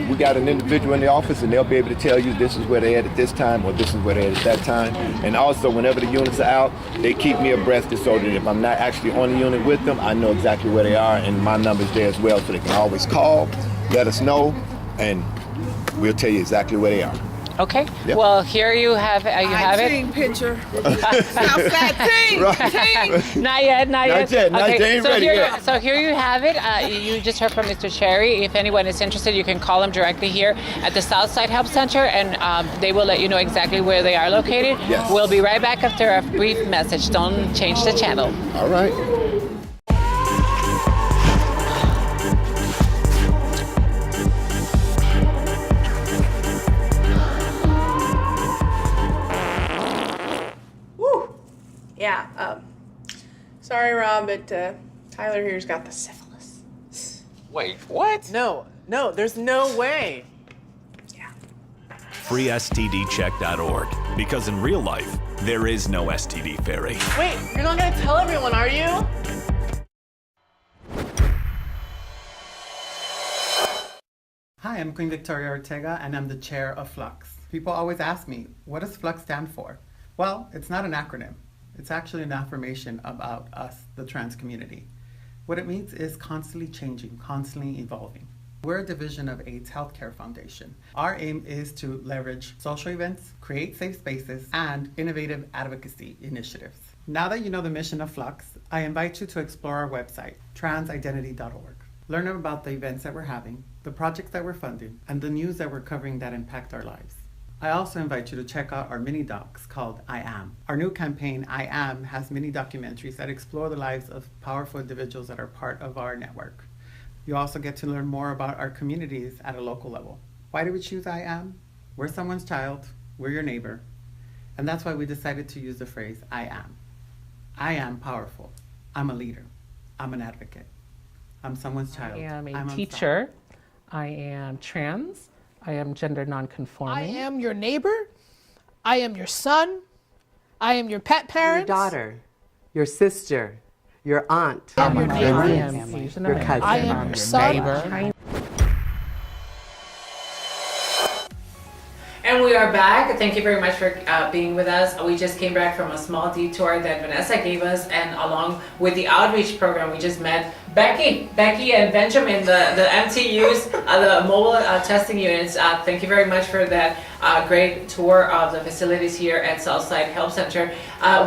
we got an individual in the office, and they'll be able to tell you this is where they're at this time, or this is where they're at that time. And also, whenever the units are out, they keep me abreast so that if I'm not actually on the unit with them, I know exactly where they are, and my number's there as well, so they can always call, let us know, and we'll tell you exactly where they are. Okay. Yep. Well, here you have it. Team picture. Southside team. Team. Not yet. Not yet. Ain't ready yet. So here you have it. You just heard from Mr. Cherry. If anyone is interested, you can call them directly here at the Southside Help Center, and they will let you know exactly where they are located. Yes. We'll be right back after a brief message. Don't change the channel. All right. Yeah, sorry, Rob, but Tyler here's got the syphilis. Wait, what? No, there's no way. FreeSTDcheck.org. Because in real life, there is no STD fairy. Wait, you're not gonna tell everyone, are you? Hi, I'm Queen Victoria Ortega, and I'm the chair of Flux. People always ask me, what does Flux stand for? Well, it's not an acronym. It's actually an affirmation about us, the trans community. What it means is constantly changing, constantly evolving. We're a division of AIDS Healthcare Foundation. Our aim is to leverage social events, create safe spaces, and innovative advocacy initiatives. Now that you know the mission of Flux, I invite you to explore our website, transidentity.org. Learn about the events that we're having, the projects that we're funding, and the news that we're covering that impact our lives. I also invite you to check out our mini docs called I Am. Our new campaign, I Am, has mini documentaries that explore the lives of powerful individuals that are part of our network. You also get to learn more about our communities at a local level. Why did we choose I Am? We're someone's child, we're your neighbor, and that's why we decided to use the phrase I Am. I am powerful. I'm a leader. I'm an advocate. I'm someone's child. I am a I'm teacher. I am trans. I am gender nonconforming. I am your neighbor. I am your son. I am your pet parent. Your daughter. Your sister. Your aunt. I am your neighbor. I am Asian Your cousin. I am your son. And we are back. Thank you very much for being with us. We just came back from a small detour that Vanessa gave us, and along with the outreach program, we just met Becky and Benjamin, the MTUs, the mobile testing units. Thank you very much for that great tour of the facilities here at Southside Help Center.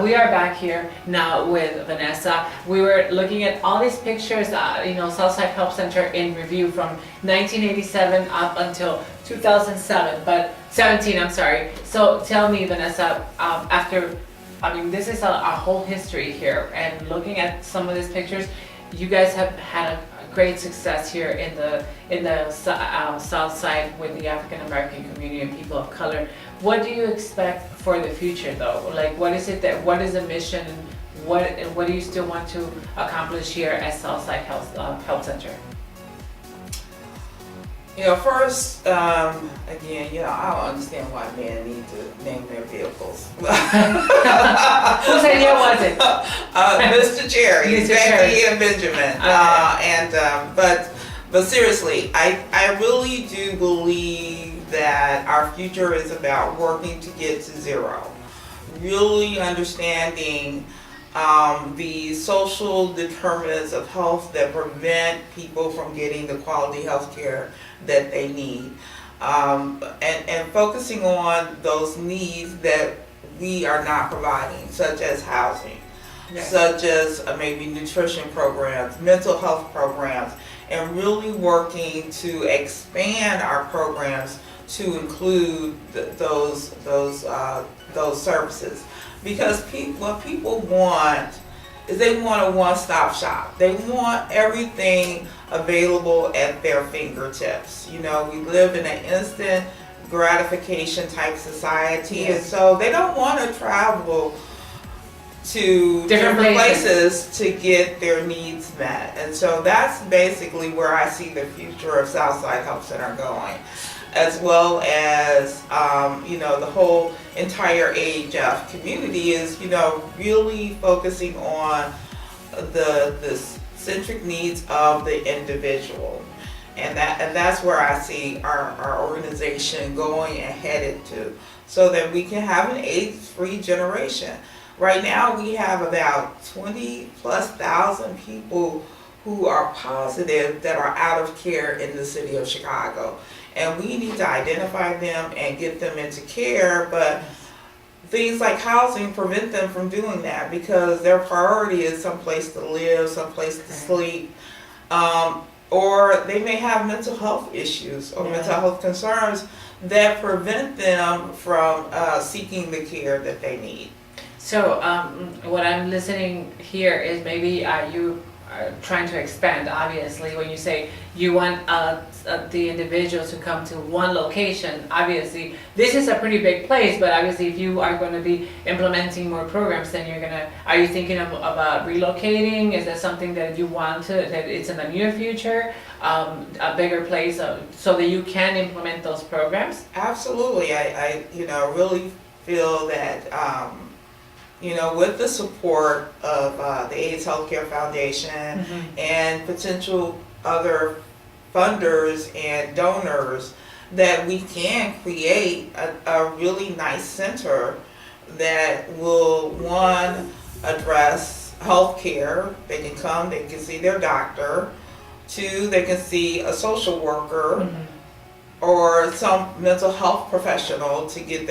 We are back here now with Vanessa. We were looking at all these pictures, Southside Help Center in review from 1987 up until 2017, I'm sorry. So tell me, Vanessa, this is a whole history here, and looking at some of these pictures, you guys have had a great success here in the South Side with the African American community and people of color. What do you expect for the future, though? Like, what is the mission, and what do you still want to accomplish here at Southside Health Center? First, again, I don't understand why men need to name their vehicles. Who said yeah, was it? Mr. Cherry, Mr. Becky, Cherry. and Benjamin. Okay. But seriously, I really do believe that our future is about working to get to zero. Really understanding the social determinants of health that prevent people from getting the quality health care that they need, and focusing on those needs that we are not providing, such as housing, such as maybe nutrition programs, mental health programs, and really working to expand our programs to include those services. because what people want is they want a one-stop shop. They want everything available at their fingertips. You know, we live in an instant gratification type society, and so they don't want to travel to different places to get their needs met. And so that's basically where I see the future of Southside Health Center going, as well as you know, the whole entire AHF community is, you know, really focusing on the centric needs of the individual. And that's where I see our organization going and headed to, so that we can have an AIDS-free generation. Right now we have about 20,000+ people who are positive that are out of care in the city of Chicago. And we need to identify them and get them into care, but things like housing prevent them from doing that because their priority is someplace to live, someplace to sleep, or they may have mental health issues or mental health concerns that prevent them from seeking the care that they need. So what I'm listening here is maybe you are trying to expand, obviously, when you say you want the individuals to come to one location. Obviously, this is a pretty big place, but obviously if you are going to be implementing more programs, then are you thinking about relocating? Is that something that you want that it's in the near future, a bigger place so that you can implement those programs? Absolutely. I you know, really feel that you know, with the support of the AIDS Healthcare Foundation and potential other funders and donors, that we can create a really nice center that will, one, address healthcare. They can come, they can see their doctor. Two, they can see a social worker or some mental health professional to get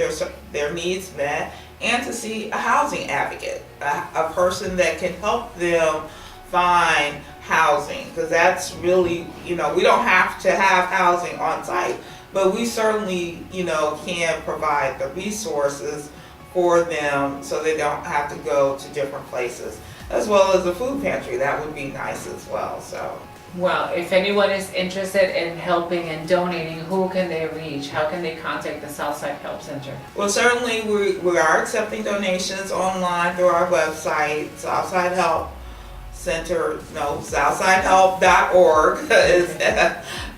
their needs met, and to see a housing advocate, a person that can help them find housing, because that's really, you know, we don't have to have housing on site, but we certainly, you know, can provide the resources for them so they don't have to go to different places, as well as a food pantry. That would be nice as well. So, well, if anyone is interested in helping and donating, who can they reach? How can they contact the Southside Health Center? Well, certainly we are accepting donations online through our website, Southside Health Center, southsidehelp.org is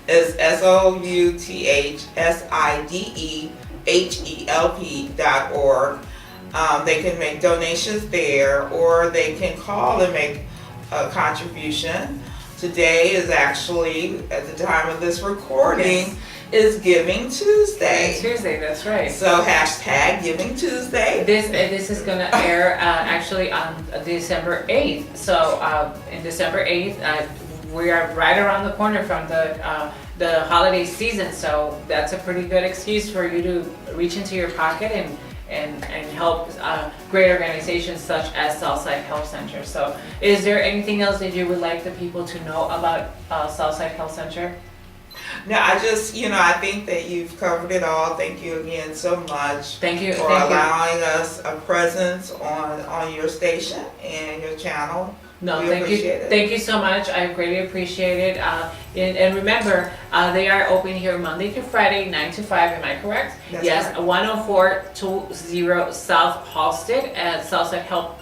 SOUTHSIDEHELP.org. They can make donations there, or they can call and make a contribution. Today is actually, at the time of this recording, is Giving Tuesday. Tuesday, that's right. So hashtag Giving Tuesday. This is going to air actually on December 8th. So in December 8th, we are right around the corner from the holiday season. So that's a pretty good excuse for you to reach into your pocket and help great organizations such as Southside Health Center. So is there anything else that you would like the people to know about Southside Health Center? No, I just, you know, I think that you've covered it all. Thank you again so much. Thank you for allowing us a presence on your station and your channel. No, we thank you. it. Thank you so much. I greatly appreciate it. And remember, they are open here Monday to Friday, 9 to 5. Am I correct? That's yes, correct. 10420 South Halsted at Southside Health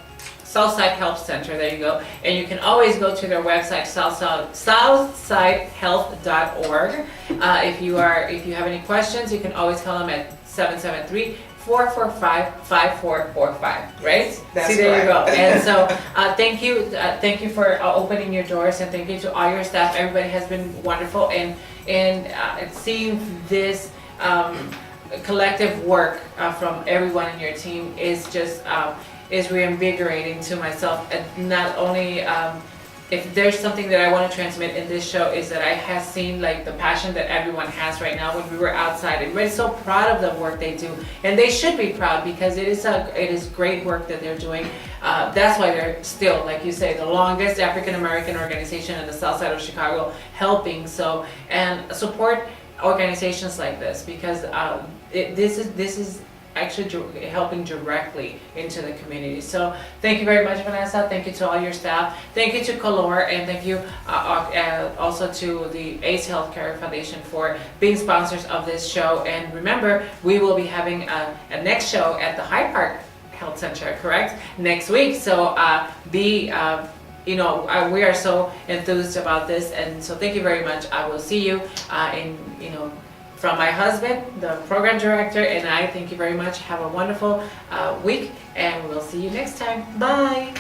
Center. There you go. And you can always go to their website, southsidehealth.org. If you have any questions, you can always call them at 773-445-5445, right? That's See, there you go. correct. And so thank you for opening your doors, and thank you to all your staff. Everybody has been wonderful, and seeing this collective work from everyone in your team is just is reinvigorating to myself. And not only if there's something that I want to transmit in this show, is that I have seen like the passion that everyone has right now. When we were outside, everybody's so proud of the work they do, and they should be proud, because it is great work that they're doing. That's why they're still, like you say, the longest African American organization in the South Side of Chicago, helping. So, and support organizations like this, because this is actually helping directly into the community. So thank you very much, Vanessa. Thank you to all your staff. Thank you to Color, and thank you also to the ACE Healthcare Foundation for being sponsors of this show. And remember, we will be having a next show at the Hyde Park Health Center, correct? Next week. So we are so enthused about this, and so thank you very much. I will see you from my husband, the program director, and I thank you very much. Have a wonderful week, and we'll see you next time. Bye.